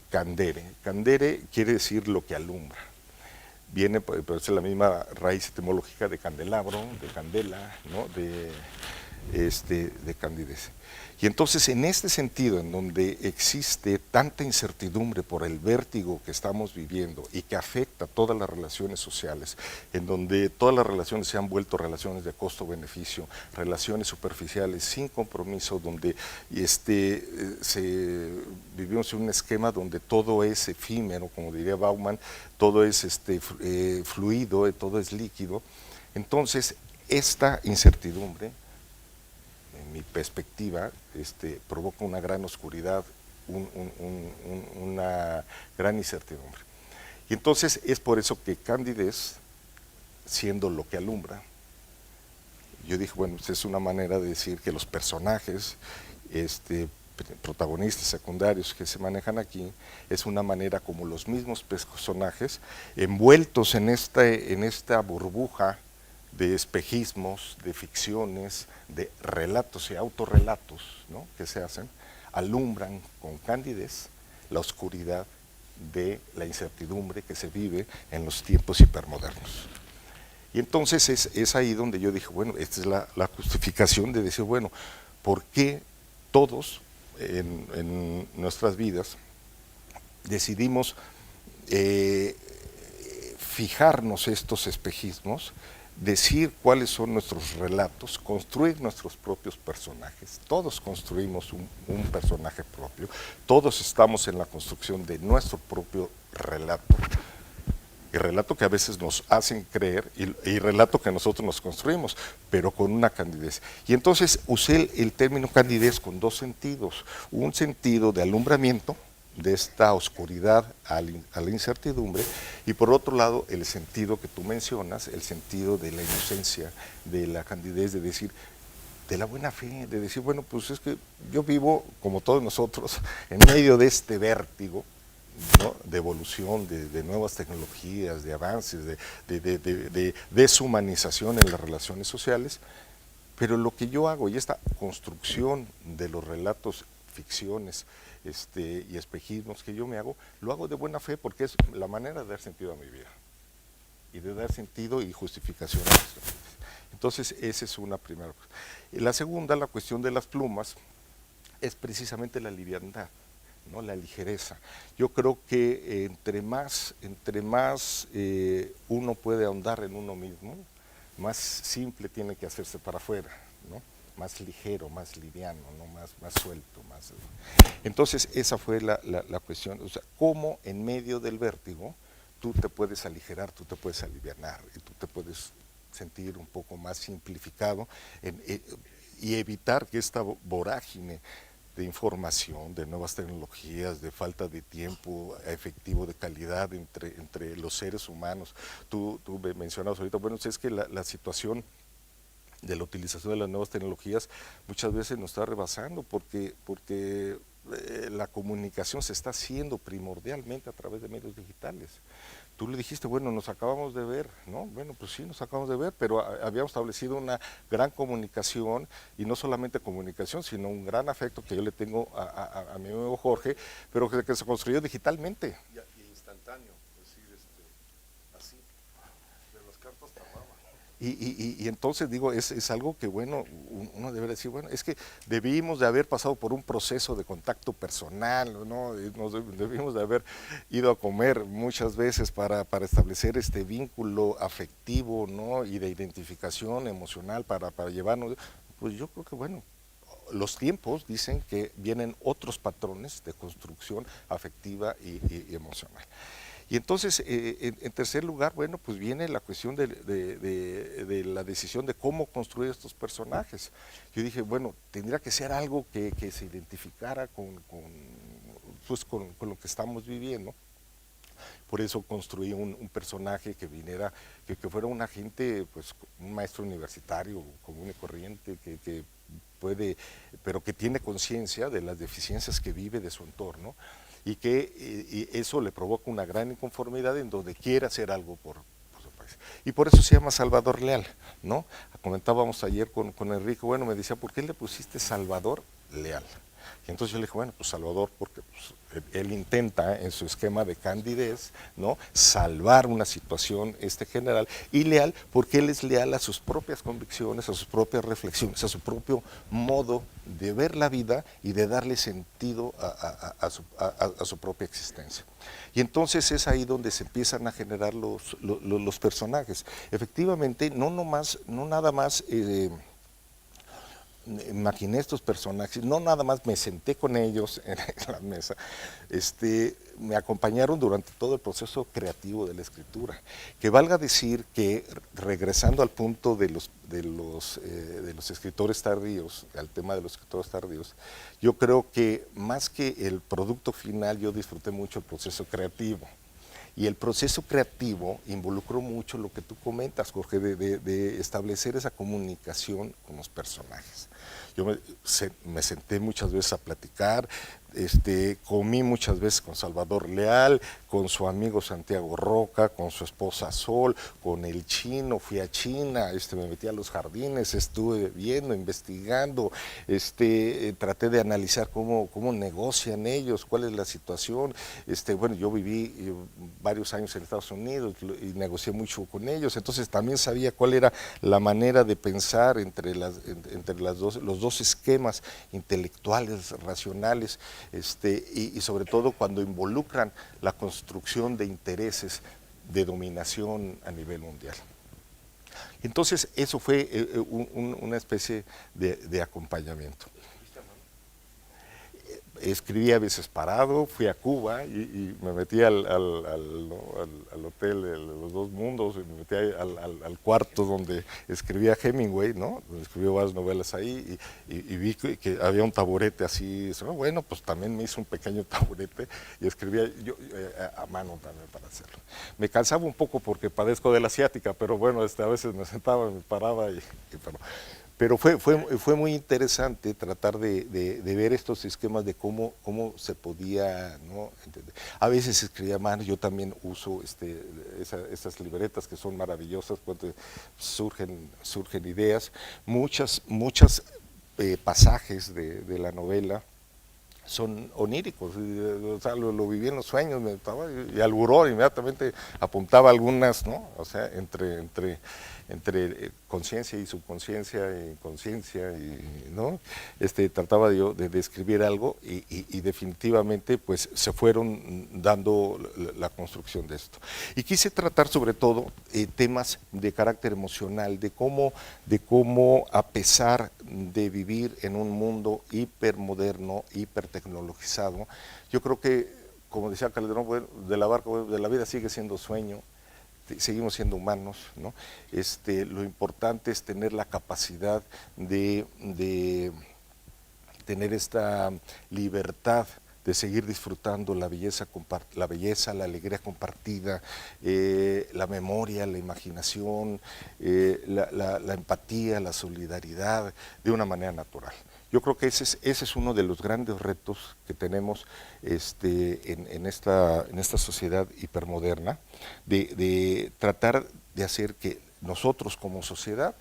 candere. Candere quiere decir lo que alumbra. Viene, pero es la misma raíz etimológica de candelabro, de candela, ¿no? de candidez. Y entonces en este sentido, en donde existe tanta incertidumbre por el vértigo que estamos viviendo y que afecta todas las relaciones sociales, en donde todas las relaciones se han vuelto relaciones de costo-beneficio, relaciones superficiales, sin compromiso, donde vivimos en un esquema donde todo es efímero, como diría Bauman, todo es fluido, todo es líquido. Entonces, esta incertidumbre, en mi perspectiva, provoca una gran oscuridad, una gran incertidumbre. Y entonces es por eso que candidez, siendo lo que alumbra, yo dije, bueno, es una manera de decir que los personajes, protagonistas secundarios que se manejan aquí, es una manera como los mismos personajes, envueltos en esta burbuja de espejismos, de ficciones, de relatos y autorrelatos, ¿no? que se hacen, alumbran con candidez la oscuridad de la incertidumbre que se vive en los tiempos hipermodernos. Y entonces es ahí donde yo dije, bueno, esta es la justificación de decir, bueno, ¿por qué todos en nuestras vidas decidimos fijarnos estos espejismos, decir cuáles son nuestros relatos, construir nuestros propios personajes? Todos construimos un personaje propio, todos estamos en la construcción de nuestro propio relato, el relato que a veces nos hacen creer y relato que nosotros nos construimos, pero con una candidez. Y entonces usé el término candidez con dos sentidos, un sentido de alumbramiento, de esta oscuridad a la incertidumbre, y por otro lado el sentido que tú mencionas, el sentido de la inocencia, de la candidez, de decir, de la buena fe, de decir, bueno, pues es que yo vivo, como todos nosotros, en medio de este vértigo, ¿no? de evolución, de nuevas tecnologías, de avances, de deshumanización en las relaciones sociales, pero lo que yo hago y esta construcción de los relatos, ficciones, y espejismos que yo me hago, lo hago de buena fe porque es la manera de dar sentido a mi vida y de dar sentido y justificación a nuestra vida. Entonces esa es una primera cosa. Y la segunda, la cuestión de las plumas, es precisamente la liviandad, ¿no? La ligereza. Yo creo que entre más uno puede ahondar en uno mismo, más simple tiene que hacerse para afuera, ¿no? Más ligero, más liviano, ¿no? más suelto. Entonces esa fue la cuestión, o sea, cómo en medio del vértigo tú te puedes aligerar, tú te puedes alivianar, y tú te puedes sentir un poco más simplificado y evitar que esta vorágine de información, de nuevas tecnologías, de falta de tiempo efectivo, de calidad entre los seres humanos. Tú mencionabas ahorita, bueno, es que la situación de la utilización de las nuevas tecnologías muchas veces nos está rebasando porque la comunicación se está haciendo primordialmente a través de medios digitales. Tú le dijiste, bueno, nos acabamos de ver, ¿no? Bueno, pues sí, nos acabamos de ver, pero habíamos establecido una gran comunicación, y no solamente comunicación, sino un gran afecto que yo le tengo a mi amigo Jorge, pero que se construyó digitalmente. Y instantáneo, es decir, así, de las cartas tardaban. Y entonces digo, es algo que bueno, uno debe decir, bueno, es que debimos de haber pasado por un proceso de contacto personal, ¿no? Debimos de haber ido a comer muchas veces para establecer este vínculo afectivo, ¿no? Y de identificación emocional para llevarnos, pues yo creo que bueno, los tiempos dicen que vienen otros patrones de construcción afectiva y emocional. Y entonces, en tercer lugar, bueno, pues viene la cuestión de la decisión de cómo construir estos personajes. Yo dije, bueno, tendría que ser algo que se identificara con lo que estamos viviendo. Por eso construí un personaje que viniera, que fuera un agente, pues un maestro universitario común y corriente, que puede, pero que tiene conciencia de las deficiencias que vive de su entorno, y que eso le provoca una gran inconformidad en donde quiere hacer algo por su país. Y por eso se llama Salvador Leal, ¿no? Comentábamos ayer con Enrique, bueno, me decía, ¿por qué le pusiste Salvador Leal? Y entonces yo le dije, bueno, pues Salvador, porque pues, él intenta en su esquema de candidez, ¿no?, salvar una situación general, y Leal porque él es leal a sus propias convicciones, a sus propias reflexiones, a su propio modo de ver la vida y de darle sentido a su propia existencia. Y entonces es ahí donde se empiezan a generar los personajes. Efectivamente, no nada más imaginé estos personajes, no nada más me senté con ellos en la mesa, me acompañaron durante todo el proceso creativo de la escritura. Que valga decir que, regresando al punto de los escritores tardíos, al tema de los escritores tardíos, yo creo que más que el producto final, yo disfruté mucho el proceso creativo. Y el proceso creativo involucró mucho lo que tú comentas, Jorge, de establecer esa comunicación con los personajes. Yo me senté muchas veces a platicar, comí muchas veces con Salvador Leal, con su amigo Santiago Roca, con su esposa Sol, con el chino, fui a China, me metí a los jardines, estuve viendo, investigando, traté de analizar cómo negocian ellos, cuál es la situación. Bueno, yo viví varios años en Estados Unidos y negocié mucho con ellos, entonces también sabía cuál era la manera de pensar entre los dos esquemas intelectuales, racionales, y sobre todo cuando involucran la construcción de intereses de dominación a nivel mundial. Entonces eso fue una especie de acompañamiento. Escribí a veces parado, fui a Cuba y me metí al hotel de los dos mundos, y me metí al cuarto donde escribía Hemingway, ¿no? Donde escribió varias novelas ahí, y vi que había un taburete así. Bueno, pues también me hice un pequeño taburete y escribía yo a mano también para hacerlo. Me cansaba un poco porque padezco de la ciática, pero bueno, a veces me sentaba, me paraba pero fue muy interesante tratar de ver estos esquemas de cómo se podía, ¿no?, entender. A veces escribía a mano, yo también uso esas libretas que son maravillosas cuando surgen ideas. Muchas pasajes de la novela son oníricos, o sea, lo viví en los sueños, y al buró inmediatamente apuntaba algunas, ¿no? O sea, entre conciencia y subconsciencia y conciencia, ¿no? Trataba yo de describir algo y definitivamente pues se fueron dando la construcción de esto. Y quise tratar sobre todo temas de carácter emocional, de cómo a pesar de vivir en un mundo hipermoderno, hipertecnologizado, yo creo que, como decía Calderón, bueno, de la vida sigue siendo sueño, seguimos siendo humanos, ¿no? Lo importante es tener la capacidad de tener esta libertad de seguir disfrutando la belleza, la alegría compartida, la memoria, la imaginación, la empatía, la solidaridad, de una manera natural. Yo creo que ese es uno de los grandes retos que tenemos en esta sociedad hipermoderna, de tratar de hacer que nosotros como sociedad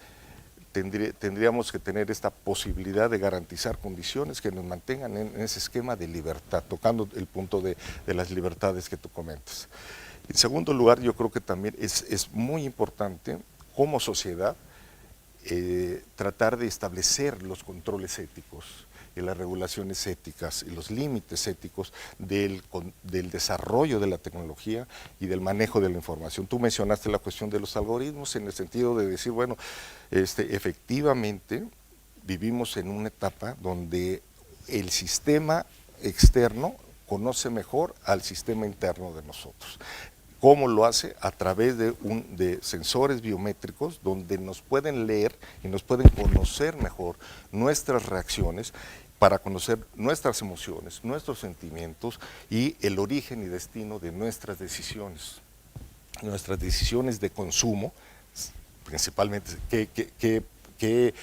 tendríamos que tener esta posibilidad de garantizar condiciones que nos mantengan en ese esquema de libertad, tocando el punto de las libertades que tú comentas. En segundo lugar, yo creo que también es muy importante como sociedad tratar de establecer los controles éticos y las regulaciones éticas y los límites éticos del desarrollo de la tecnología y del manejo de la información. Tú mencionaste la cuestión de los algoritmos en el sentido de decir, bueno, efectivamente vivimos en una etapa donde el sistema externo conoce mejor al sistema interno de nosotros. ¿Cómo lo hace? A través de sensores biométricos donde nos pueden leer y nos pueden conocer mejor nuestras reacciones, para conocer nuestras emociones, nuestros sentimientos y el origen y destino de nuestras decisiones de consumo, principalmente qué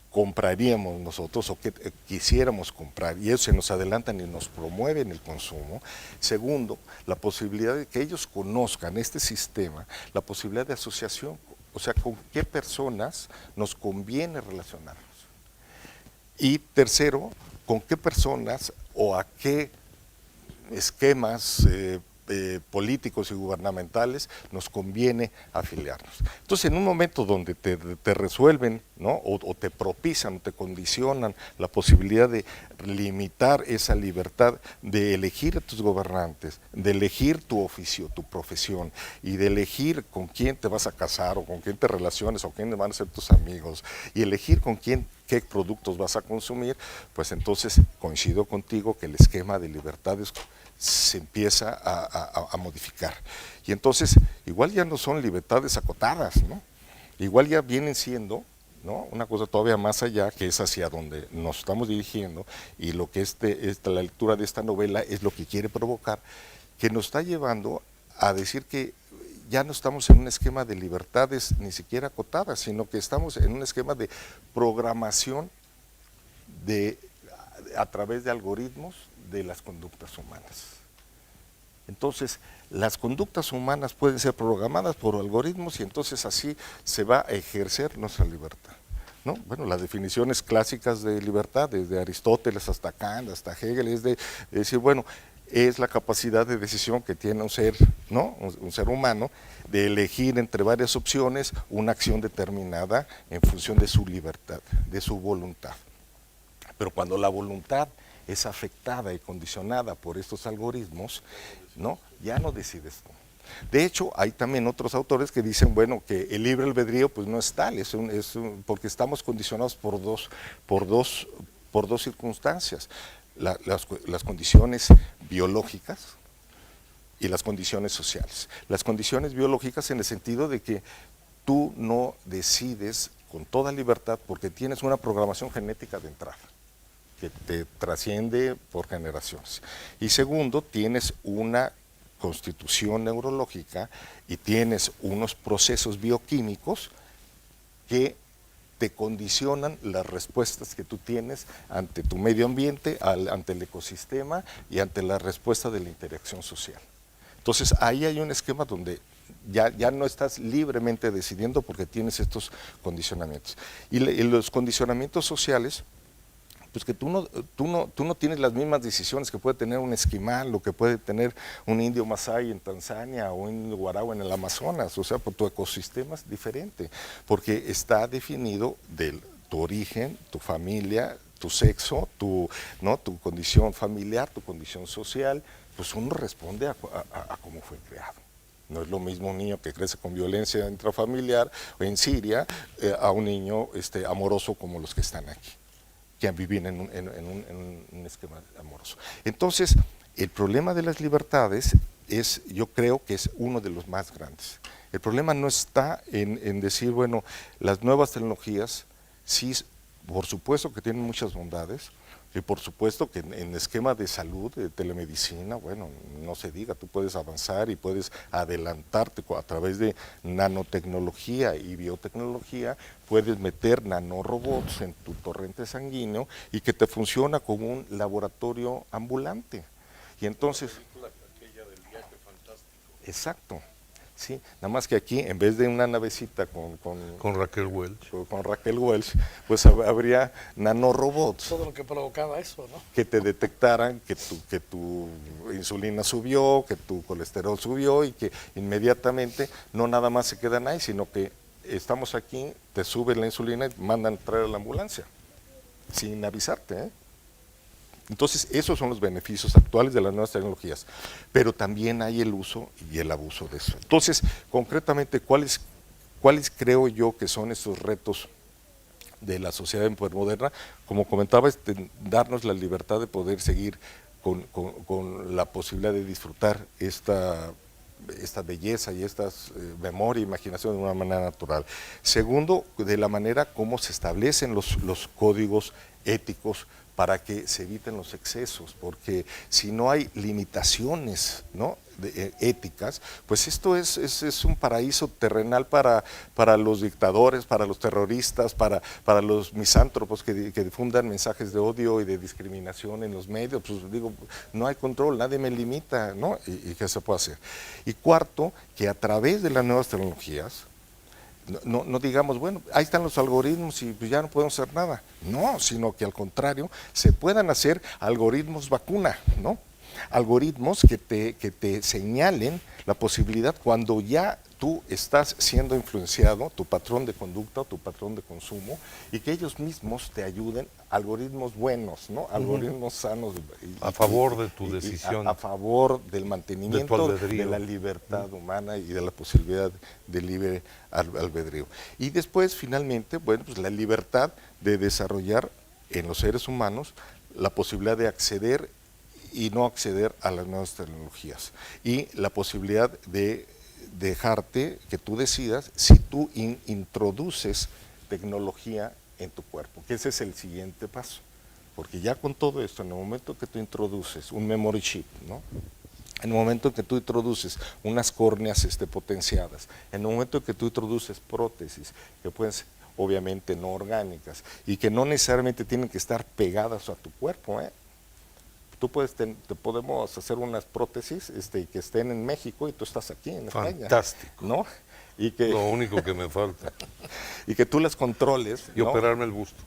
compraríamos nosotros o qué quisiéramos comprar, y ellos se nos adelantan y nos promueven el consumo. Segundo, la posibilidad de que ellos conozcan este sistema, la posibilidad de asociación, o sea, con qué personas nos conviene relacionarnos. Y tercero, con qué personas o a qué esquemas políticos y gubernamentales nos conviene afiliarnos. Entonces, en un momento donde te resuelven, ¿no? o te propician, o te condicionan la posibilidad de limitar esa libertad de elegir a tus gobernantes, de elegir tu oficio, tu profesión, y de elegir con quién te vas a casar, o con quién te relaciones, o quiénes van a ser tus amigos, y elegir con quién, qué productos vas a consumir, pues entonces coincido contigo que el esquema de libertades se empieza a modificar. Y entonces, igual ya no son libertades acotadas, ¿no? Igual ya vienen siendo, ¿no?, una cosa todavía más allá, que es hacia donde nos estamos dirigiendo, y lo que la lectura de esta novela es lo que quiere provocar, que nos está llevando a decir que ya no estamos en un esquema de libertades ni siquiera acotadas, sino que estamos en un esquema de programación a través de algoritmos de las conductas humanas. Entonces, las conductas humanas pueden ser programadas por algoritmos y entonces así se va a ejercer nuestra libertad, ¿no? Bueno, las definiciones clásicas de libertad, desde Aristóteles hasta Kant, hasta Hegel, es de decir, bueno, es la capacidad de decisión que tiene un ser, ¿no?, un ser humano, de elegir entre varias opciones una acción determinada en función de su libertad, de su voluntad. Pero cuando la voluntad es afectada y condicionada por estos algoritmos, ¿no?, ya no decides tú. De hecho, hay también otros autores que dicen, bueno, que el libre albedrío pues no es tal, porque estamos condicionados por dos circunstancias, las condiciones biológicas y las condiciones sociales. Las condiciones biológicas en el sentido de que tú no decides con toda libertad porque tienes una programación genética de entrada que te trasciende por generaciones. Y segundo, tienes una constitución neurológica y tienes unos procesos bioquímicos que te condicionan las respuestas que tú tienes ante tu medio ambiente, ante el ecosistema y ante la respuesta de la interacción social. Entonces, ahí hay un esquema donde ya no estás libremente decidiendo porque tienes estos condicionamientos. Y los condicionamientos sociales, pues que tú no tienes las mismas decisiones que puede tener un esquimal o que puede tener un indio masái en Tanzania o un guarao en el Amazonas. O sea, pues tu ecosistema es diferente porque está definido de tu origen, tu familia, tu sexo, tu condición familiar, tu condición social. Pues uno responde a cómo fue creado. No es lo mismo un niño que crece con violencia intrafamiliar en Siria a un niño amoroso como los que están aquí, que viven en un esquema amoroso. Entonces, el problema de las libertades yo creo que es uno de los más grandes. El problema no está en decir, bueno, las nuevas tecnologías, sí, por supuesto que tienen muchas bondades, Y por supuesto que en esquema de salud, de telemedicina, bueno, no se diga, tú puedes avanzar y puedes adelantarte a través de nanotecnología y biotecnología, puedes meter nanorobots en tu torrente sanguíneo y que te funciona como un laboratorio ambulante. Y entonces... Exacto. Sí, nada más que aquí, en vez de una navecita Con Raquel Welch. con Raquel Welch, pues habría nanorobots Todo lo que provocaba eso, ¿no? que te detectaran que tu insulina subió, que tu colesterol subió y que inmediatamente no nada más se quedan ahí, sino que estamos aquí, te sube la insulina y mandan traer a la ambulancia, sin avisarte, ¿eh? Entonces, esos son los beneficios actuales de las nuevas tecnologías, pero también hay el uso y el abuso de eso. Entonces, concretamente, ¿cuáles creo yo que son estos retos de la sociedad moderna? Como comentaba, darnos la libertad de poder seguir con la posibilidad de disfrutar esta belleza y esta memoria e imaginación de una manera natural. Segundo, de la manera como se establecen los códigos éticos para que se eviten los excesos, porque si no hay limitaciones, ¿no?, éticas, pues esto es un paraíso terrenal para los dictadores, para los terroristas, para los misántropos que difundan mensajes de odio y de discriminación en los medios. Pues digo, no hay control, nadie me limita, ¿no? ¿Y qué se puede hacer? Y cuarto, que a través de las nuevas tecnologías, no digamos, bueno, ahí están los algoritmos y pues ya no podemos hacer nada. No, sino que al contrario, se puedan hacer algoritmos vacuna, ¿no? Algoritmos que te señalen la posibilidad cuando ya tú estás siendo influenciado, tu patrón de conducta o tu patrón de consumo, y que ellos mismos te ayuden, algoritmos buenos, ¿no? Algoritmos sanos. A favor de tu decisión. A favor del mantenimiento de la libertad humana y de la posibilidad de libre albedrío. Y después, finalmente, bueno, pues la libertad de desarrollar en los seres humanos la posibilidad de acceder y no acceder a las nuevas tecnologías. Y la posibilidad de dejarte que tú decidas si tú introduces tecnología en tu cuerpo, que ese es el siguiente paso, porque ya con todo esto, en el momento que tú introduces un memory chip, ¿no?, en el momento que tú introduces unas córneas potenciadas, en el momento que tú introduces prótesis, que pueden ser obviamente no orgánicas y que no necesariamente tienen que estar pegadas a tu cuerpo, ¿eh? Tú te podemos hacer unas prótesis que estén en México y tú estás aquí en España. Fantástico. ¿No? Y que, Lo único que me falta. y que tú las controles. Y ¿no?, operarme el busto.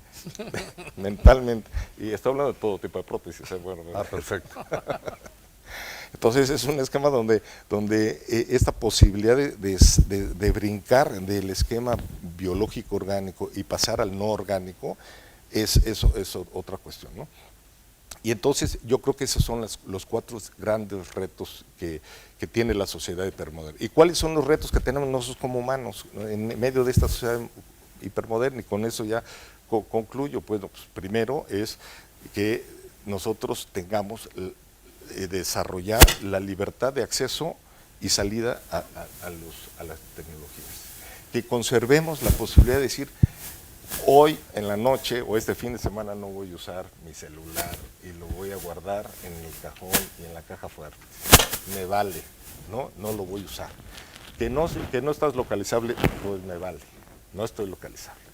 mentalmente. Y estoy hablando de todo tipo de prótesis. Bueno, Perfecto. Entonces es un esquema donde esta posibilidad de brincar del esquema biológico orgánico y pasar al no orgánico es otra cuestión, ¿no? Y entonces yo creo que esos son los 4 grandes retos que tiene la sociedad hipermoderna. ¿Y cuáles son los retos que tenemos nosotros como humanos en medio de esta sociedad hipermoderna? Y con eso ya concluyo. Pues primero es que nosotros tengamos desarrollar la libertad de acceso y salida a las tecnologías. Que conservemos la posibilidad de decir, hoy en la noche o este fin de semana no voy a usar mi celular y lo voy a guardar en el cajón y en la caja fuerte. Me vale, no lo voy a usar. Que no estás localizable, pues me vale, no estoy localizable.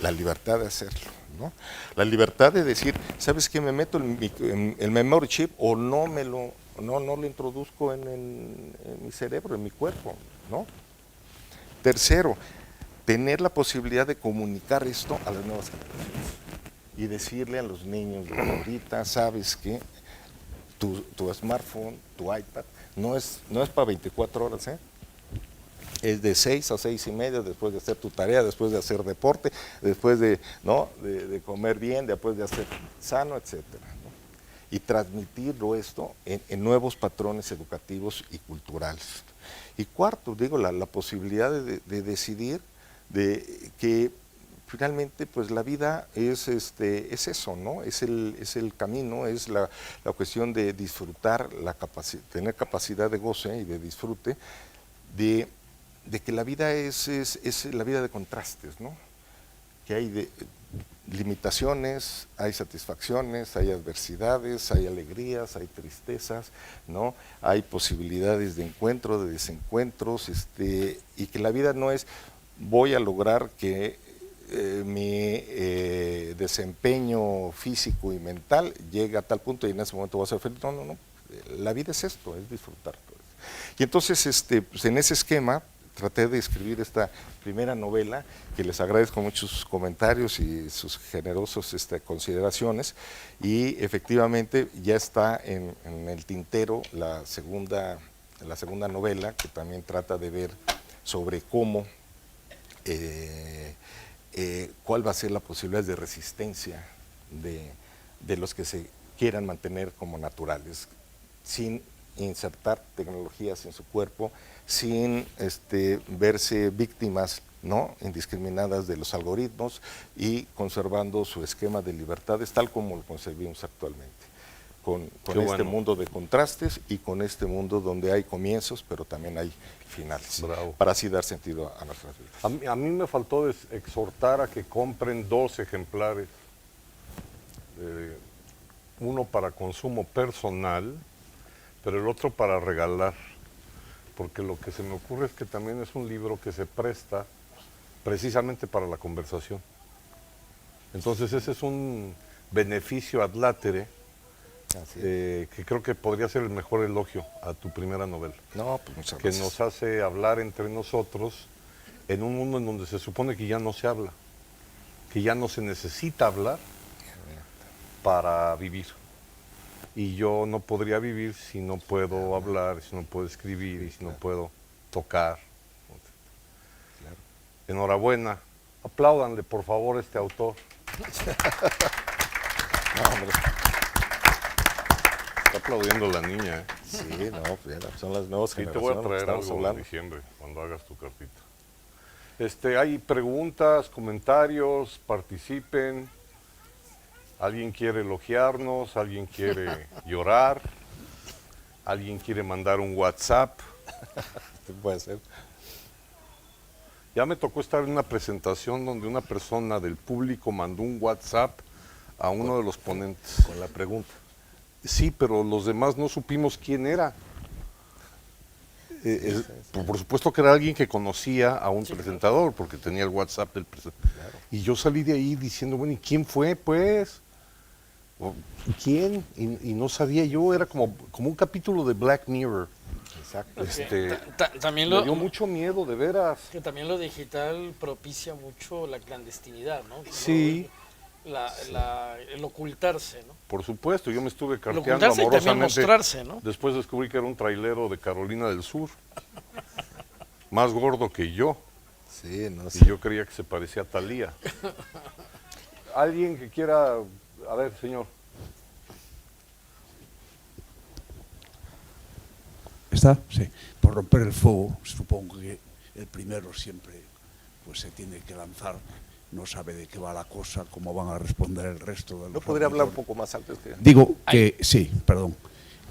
La libertad de hacerlo, ¿no? La libertad de decir, ¿sabes qué? Me meto el memory chip o no lo introduzco en mi cerebro, en mi cuerpo, ¿no? Tercero, tener la posibilidad de comunicar esto a las nuevas generaciones y decirle a los niños de ahorita, sabes que tu smartphone, tu iPad, no es para 24 horas, ¿eh? Es de 6 a 6 y media, después de hacer tu tarea, después de hacer deporte, después de comer bien, después de hacer sano, etcétera, ¿no? Y transmitirlo esto en nuevos patrones educativos y culturales. Y cuarto, la posibilidad de decidir de que finalmente pues la vida es eso, ¿no? Es el camino, es la cuestión de disfrutar, tener capacidad de goce y de disfrute, de que la vida es la vida de contrastes, ¿no? Que hay limitaciones, hay satisfacciones, hay adversidades, hay alegrías, hay tristezas, ¿no? Hay posibilidades de encuentro, de desencuentros, y que la vida no es voy a lograr que mi desempeño físico y mental llegue a tal punto y en ese momento voy a ser feliz. No, no, no. La vida es esto, es disfrutar. Y entonces, pues en ese esquema, traté de escribir esta primera novela, que les agradezco mucho sus comentarios y sus generosos consideraciones, y efectivamente ya está en el tintero la segunda novela, que también trata de ver sobre cómo, cuál va a ser la posibilidad de resistencia de los que se quieran mantener como naturales, sin insertar tecnologías en su cuerpo, sin verse víctimas, ¿no?, indiscriminadas de los algoritmos, y conservando su esquema de libertades tal como lo concebimos actualmente, con este mundo de contrastes y con este mundo donde hay comienzos pero también hay finales. Bravo. Para así dar sentido a nuestras vidas. A mí me faltó exhortar a que compren 2 ejemplares, uno para consumo personal, pero el otro para regalar, porque lo que se me ocurre es que también es un libro que se presta precisamente para la conversación. Entonces ese es un beneficio ad latere, que creo que podría ser el mejor elogio a tu primera novela. No, pues muchas Que gracias. nos hace hablar entre nosotros en un mundo en donde se supone que ya no se habla, que ya no se necesita hablar para vivir. Y yo no podría vivir si no puedo hablar, si no puedo escribir, y si no puedo tocar. Claro. Enhorabuena. Apláudanle, por favor, a este autor. No, hombre. Está aplaudiendo la niña, ¿eh? Sí, no, pues ya son las nuevas Sí, te generaciones. voy a traer estamos algo en hablando. diciembre, cuando hagas tu cartita. Hay preguntas, comentarios, participen. ¿Alguien quiere elogiarnos? ¿Alguien quiere llorar? ¿Alguien quiere mandar un WhatsApp? Puede ser. Ya me tocó estar en una presentación donde una persona del público mandó un WhatsApp a uno de los ponentes. Con la pregunta. Sí, pero los demás no supimos quién era. Por supuesto que era alguien que conocía a un presentador, porque tenía el WhatsApp del presentador. Claro. Y yo salí de ahí diciendo, bueno, ¿y quién fue, pues? ¿Quién? Y no sabía yo, era como un capítulo de Black Mirror. Exacto. También Me dio mucho miedo, de veras. que también lo digital propicia mucho la clandestinidad, ¿no? Sí. El ocultarse, ¿no? Por supuesto, yo me estuve El carteando ocultarse y también amorosamente. mostrarse, ¿no? Después descubrí que era un trailero de Carolina del Sur. Más gordo que yo. Sí, no Y sé. yo creía que se parecía a Thalía. ¿Alguien que quiera...? A ver, señor. ¿Está? Sí. Por romper el fuego, supongo que el primero siempre pues se tiene que lanzar, no sabe de qué va la cosa, cómo van a responder el resto de los ¿No podría hablar un auditores. poco más alto? Digo que sí, perdón,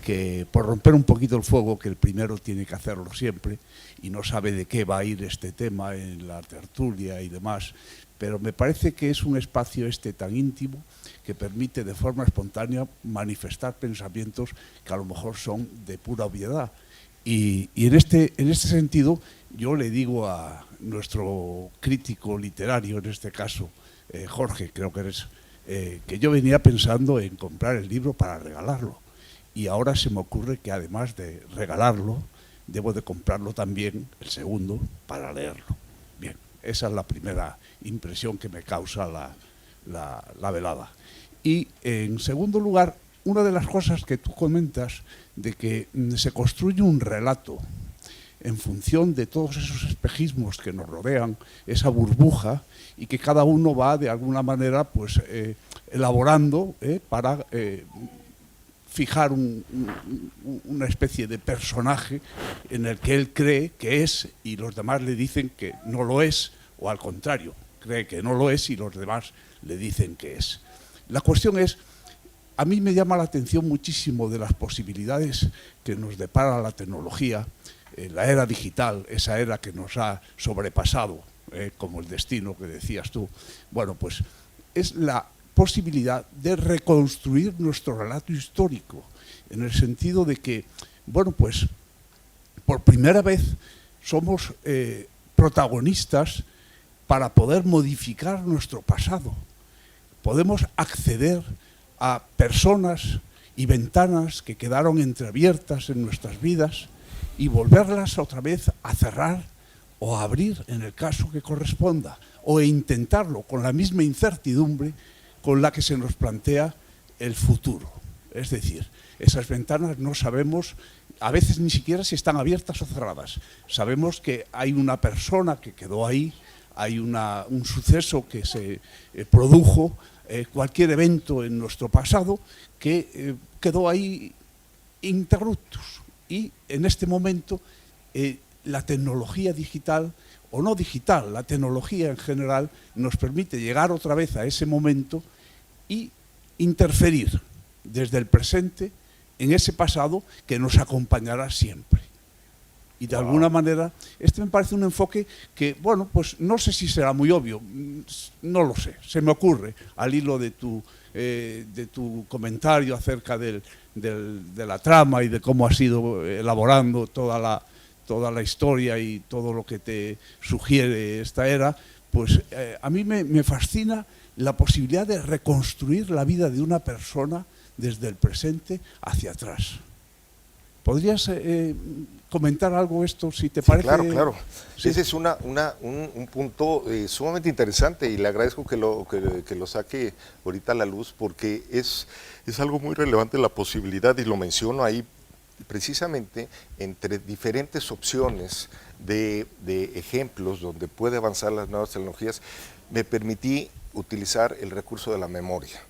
que por romper un poquito el fuego, que el primero tiene que hacerlo siempre y no sabe de qué va a ir este tema en la tertulia y demás, pero me parece que es un espacio tan íntimo que permite de forma espontánea manifestar pensamientos que a lo mejor son de pura obviedad. Y en este sentido yo le digo a nuestro crítico literario, en este caso Jorge, creo que eres, que yo venía pensando en comprar el libro para regalarlo. Y ahora se me ocurre que además de regalarlo, debo de comprarlo también, el segundo, para leerlo. Bien, esa es la primera impresión que me causa la velada. Y en segundo lugar, una de las cosas que tú comentas de que se construye un relato en función de todos esos espejismos que nos rodean, esa burbuja, y que cada uno va de alguna manera pues elaborando para fijar una especie de personaje en el que él cree que es y los demás le dicen que no lo es, o al contrario, cree que no lo es y los demás le dicen que es. La cuestión es, a mí me llama la atención muchísimo de las posibilidades que nos depara la tecnología, la era digital, esa era que nos ha sobrepasado, como el destino que decías tú. Bueno, pues es la posibilidad de reconstruir nuestro relato histórico, en el sentido de que, bueno, pues por primera vez somos protagonistas para poder modificar nuestro pasado. Podemos acceder a personas y ventanas que quedaron entreabiertas en nuestras vidas y volverlas otra vez a cerrar o a abrir en el caso que corresponda, o intentarlo con la misma incertidumbre con la que se nos plantea el futuro. Es decir, esas ventanas no sabemos a veces ni siquiera si están abiertas o cerradas. Sabemos que hay una persona que quedó ahí, hay un suceso que se produjo, cualquier evento en nuestro pasado que quedó ahí interruptus. Y en este momento la tecnología digital, o no digital, la tecnología en general, nos permite llegar otra vez a ese momento y interferir desde el presente en ese pasado que nos acompañará siempre. Y de alguna manera, este me parece un enfoque que, bueno, pues no sé si será muy obvio, no lo sé, se me ocurre al hilo de tu comentario acerca de la trama y de cómo has ido elaborando toda la historia y todo lo que te sugiere esta era, pues a mí me fascina la posibilidad de reconstruir la vida de una persona desde el presente hacia atrás. ¿Podrías comentar algo esto, si te parece? Claro. Sí. Ese es un punto sumamente interesante y le agradezco que lo saque ahorita a la luz, porque es algo muy relevante la posibilidad, y lo menciono ahí precisamente entre diferentes opciones de ejemplos donde puede avanzar las nuevas tecnologías. Me permití utilizar el recurso de la memoria.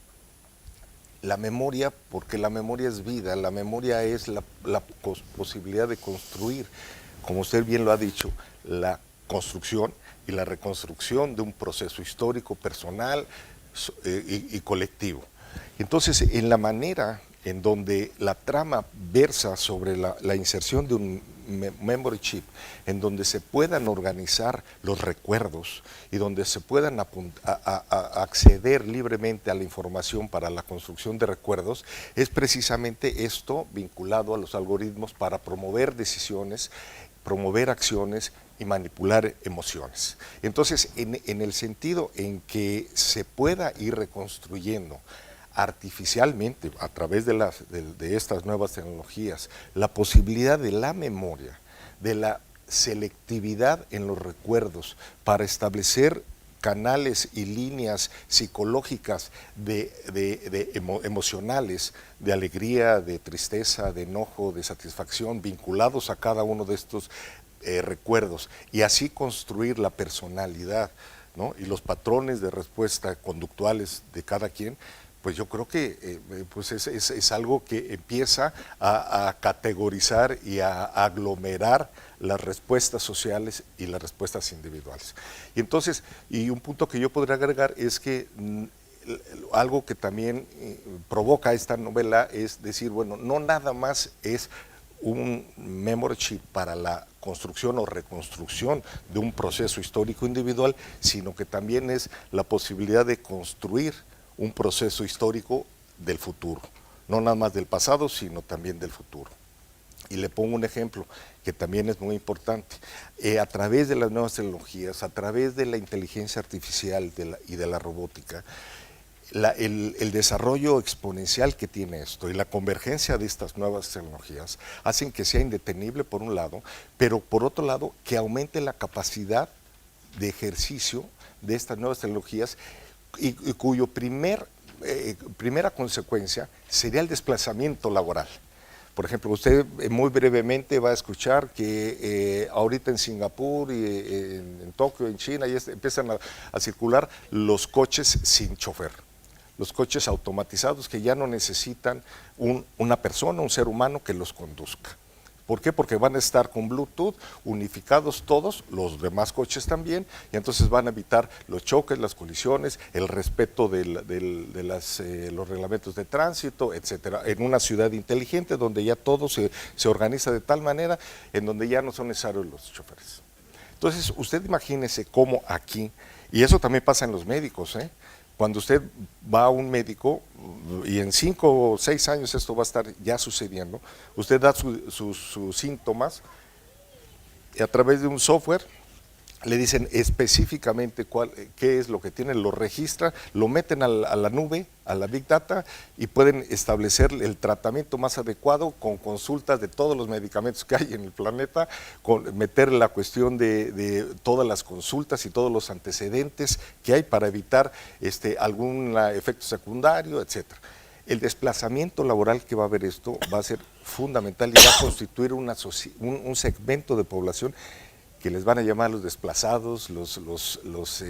La memoria, porque la memoria es vida, la memoria es la posibilidad de construir, como usted bien lo ha dicho, la construcción y la reconstrucción de un proceso histórico, personal y colectivo. Entonces, en la manera en donde la trama versa sobre la inserción de un memory chip, en donde se puedan organizar los recuerdos y donde se puedan acceder libremente a la información para la construcción de recuerdos, es precisamente esto vinculado a los algoritmos para promover decisiones, promover acciones y manipular emociones. Entonces, en el sentido en que se pueda ir reconstruyendo artificialmente, a través de estas nuevas tecnologías, la posibilidad de la memoria, de la selectividad en los recuerdos, para establecer canales y líneas psicológicas emocionales, de alegría, de tristeza, de enojo, de satisfacción, vinculados a cada uno de estos recuerdos, y así construir la personalidad, ¿no? Y los patrones de respuesta conductuales de cada quien. Pues yo creo que pues es algo que empieza a categorizar y a aglomerar las respuestas sociales y las respuestas individuales. Y entonces, y un punto que yo podría agregar es que algo que también provoca esta novela es decir, bueno, no nada más es un memory chip para la construcción o reconstrucción de un proceso histórico individual, sino que también es la posibilidad de construir un proceso histórico del futuro, no nada más del pasado, sino también del futuro. Y le pongo un ejemplo que también es muy importante. A través de las nuevas tecnologías, a través de la inteligencia artificial y de la robótica, el desarrollo exponencial que tiene esto y la convergencia de estas nuevas tecnologías hacen que sea indetenible por un lado, pero por otro lado que aumente la capacidad de ejercicio de estas nuevas tecnologías, y cuyo primera consecuencia sería el desplazamiento laboral. Por ejemplo, usted muy brevemente va a escuchar que ahorita en Singapur y en Tokio, en China, ya empiezan a circular los coches sin chofer, los coches automatizados que ya no necesitan una persona, un ser humano que los conduzca. ¿Por qué? Porque van a estar con Bluetooth unificados todos, los demás coches también, y entonces van a evitar los choques, las colisiones, el respeto de los reglamentos de tránsito, etcétera, en una ciudad inteligente donde ya todo se organiza de tal manera en donde ya no son necesarios los choferes. Entonces, usted imagínese cómo aquí, y eso también pasa en los médicos, Cuando usted va a un médico, y en 5 o 6 años esto va a estar ya sucediendo, usted da sus síntomas y a través de un software le dicen específicamente qué es lo que tiene, lo registra, lo meten a la nube, a la Big Data, y pueden establecer el tratamiento más adecuado con consultas de todos los medicamentos que hay en el planeta, meter la cuestión de todas las consultas y todos los antecedentes que hay para evitar algún efecto secundario, etcétera. El desplazamiento laboral que va a haber esto va a ser fundamental y va a constituir un segmento de población que les van a llamar los desplazados, los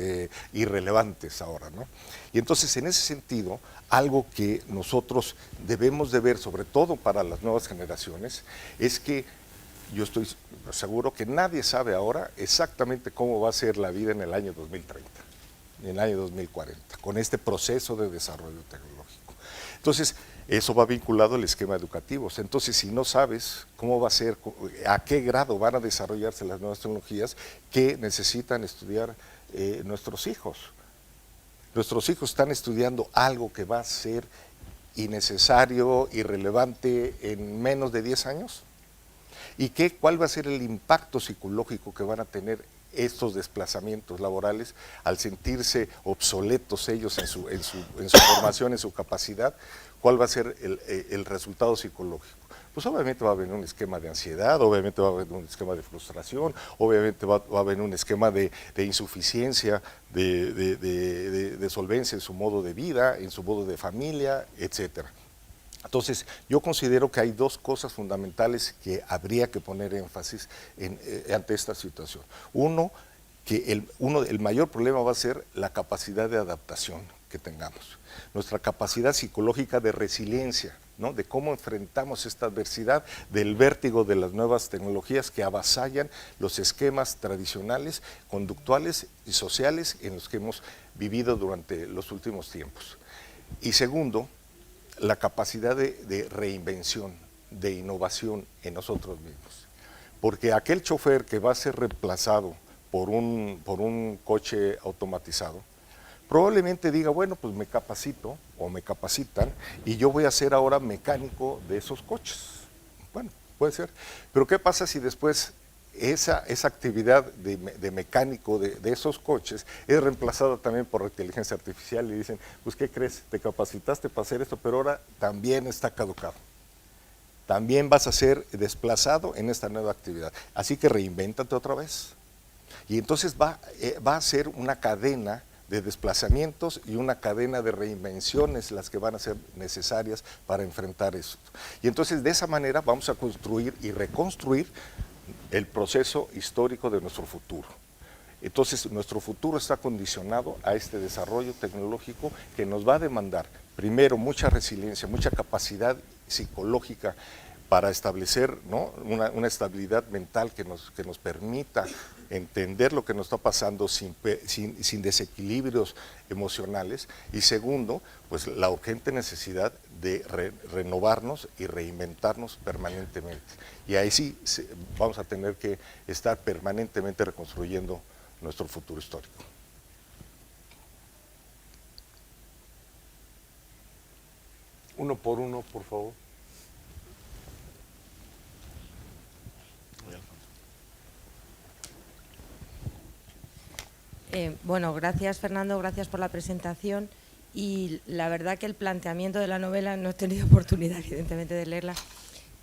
irrelevantes ahora, ¿no? Y entonces, en ese sentido, algo que nosotros debemos de ver, sobre todo para las nuevas generaciones, es que yo estoy seguro que nadie sabe ahora exactamente cómo va a ser la vida en el año 2030, en el año 2040, con este proceso de desarrollo tecnológico. Entonces, eso va vinculado al esquema educativo. Entonces, si no sabes cómo va a ser, a qué grado van a desarrollarse las nuevas tecnologías, ¿qué necesitan estudiar nuestros hijos? Nuestros hijos están estudiando algo que va a ser innecesario, irrelevante en menos de 10 años. ¿Y cuál va a ser el impacto psicológico que van a tener estos desplazamientos laborales al sentirse obsoletos ellos en su formación, en su capacidad? ¿Cuál va a ser el resultado psicológico? Pues obviamente va a haber un esquema de ansiedad, obviamente va a haber un esquema de frustración, obviamente va a haber un esquema de insuficiencia, de solvencia en su modo de vida, en su modo de familia, etcétera. Entonces, yo considero que hay dos cosas fundamentales que habría que poner énfasis ante esta situación. Uno, que el mayor problema va a ser la capacidad de adaptación que tengamos, nuestra capacidad psicológica de resiliencia, ¿no? De cómo enfrentamos esta adversidad, del vértigo de las nuevas tecnologías que avasallan los esquemas tradicionales, conductuales y sociales en los que hemos vivido durante los últimos tiempos. Y segundo, la capacidad de reinvención, de innovación en nosotros mismos. Porque aquel chofer que va a ser reemplazado por un coche automatizado, probablemente diga, bueno, pues me capacito o me capacitan y yo voy a ser ahora mecánico de esos coches. Bueno, puede ser. Pero ¿qué pasa si después esa actividad de mecánico de esos coches es reemplazada también por inteligencia artificial y dicen, pues ¿qué crees? Te capacitaste para hacer esto, pero ahora también está caducado. También vas a ser desplazado en esta nueva actividad. Así que reinvéntate otra vez. Y entonces va a ser una cadena de desplazamientos y una cadena de reinvenciones las que van a ser necesarias para enfrentar esto. Y entonces de esa manera vamos a construir y reconstruir el proceso histórico de nuestro futuro. Entonces nuestro futuro está condicionado a este desarrollo tecnológico que nos va a demandar primero mucha resiliencia, mucha capacidad psicológica para establecer, ¿no? una estabilidad mental que nos permita entender lo que nos está pasando sin desequilibrios emocionales, y segundo, pues la urgente necesidad de renovarnos y reinventarnos permanentemente. Y ahí sí vamos a tener que estar permanentemente reconstruyendo nuestro futuro histórico. Uno por uno, por favor. Bueno, gracias Fernando, gracias por la presentación, y la verdad que el planteamiento de la novela no he tenido oportunidad evidentemente de leerla,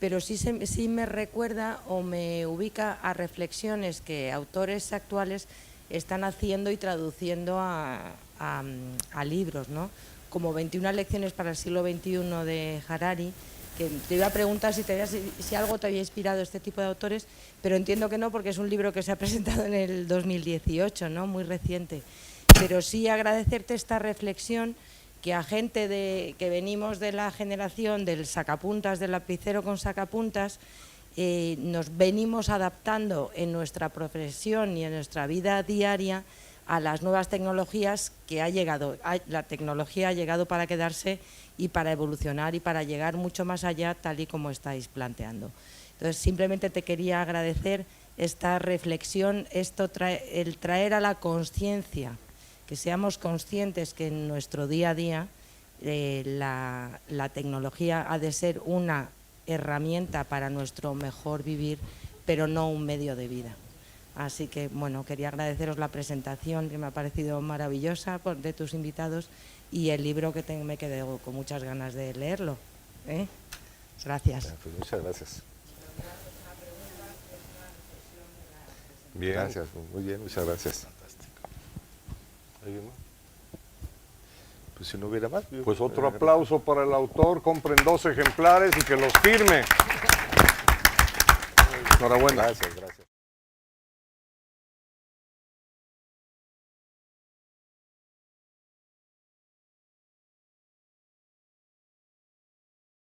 pero sí me recuerda o me ubica a reflexiones que autores actuales están haciendo y traduciendo a libros, ¿no? Como 21 lecciones para el siglo XXI de Harari, que te iba a preguntar si algo te había inspirado este tipo de autores, pero entiendo que no, porque es un libro que se ha presentado en el 2018, ¿no? Muy reciente. Pero sí agradecerte esta reflexión, que a gente que venimos de la generación del sacapuntas, del lapicero con sacapuntas, nos venimos adaptando en nuestra profesión y en nuestra vida diaria a las nuevas tecnologías que la tecnología ha llegado para quedarse y para evolucionar y para llegar mucho más allá, tal y como estáis planteando. Entonces, simplemente te quería agradecer esta reflexión, el traer a la conciencia que seamos conscientes que en nuestro día a día la tecnología ha de ser una herramienta para nuestro mejor vivir, pero no un medio de vida. Así que, bueno, quería agradeceros la presentación, que me ha parecido maravillosa de tus invitados, y el libro que me quedé con muchas ganas de leerlo. Gracias. Pues muchas gracias. Bien. Gracias, muy bien, muchas gracias. ¿Alguien más? Pues si no hubiera más. Pues otro aplauso para el autor, compren 2 ejemplares y que los firme. Enhorabuena. Gracias, gracias.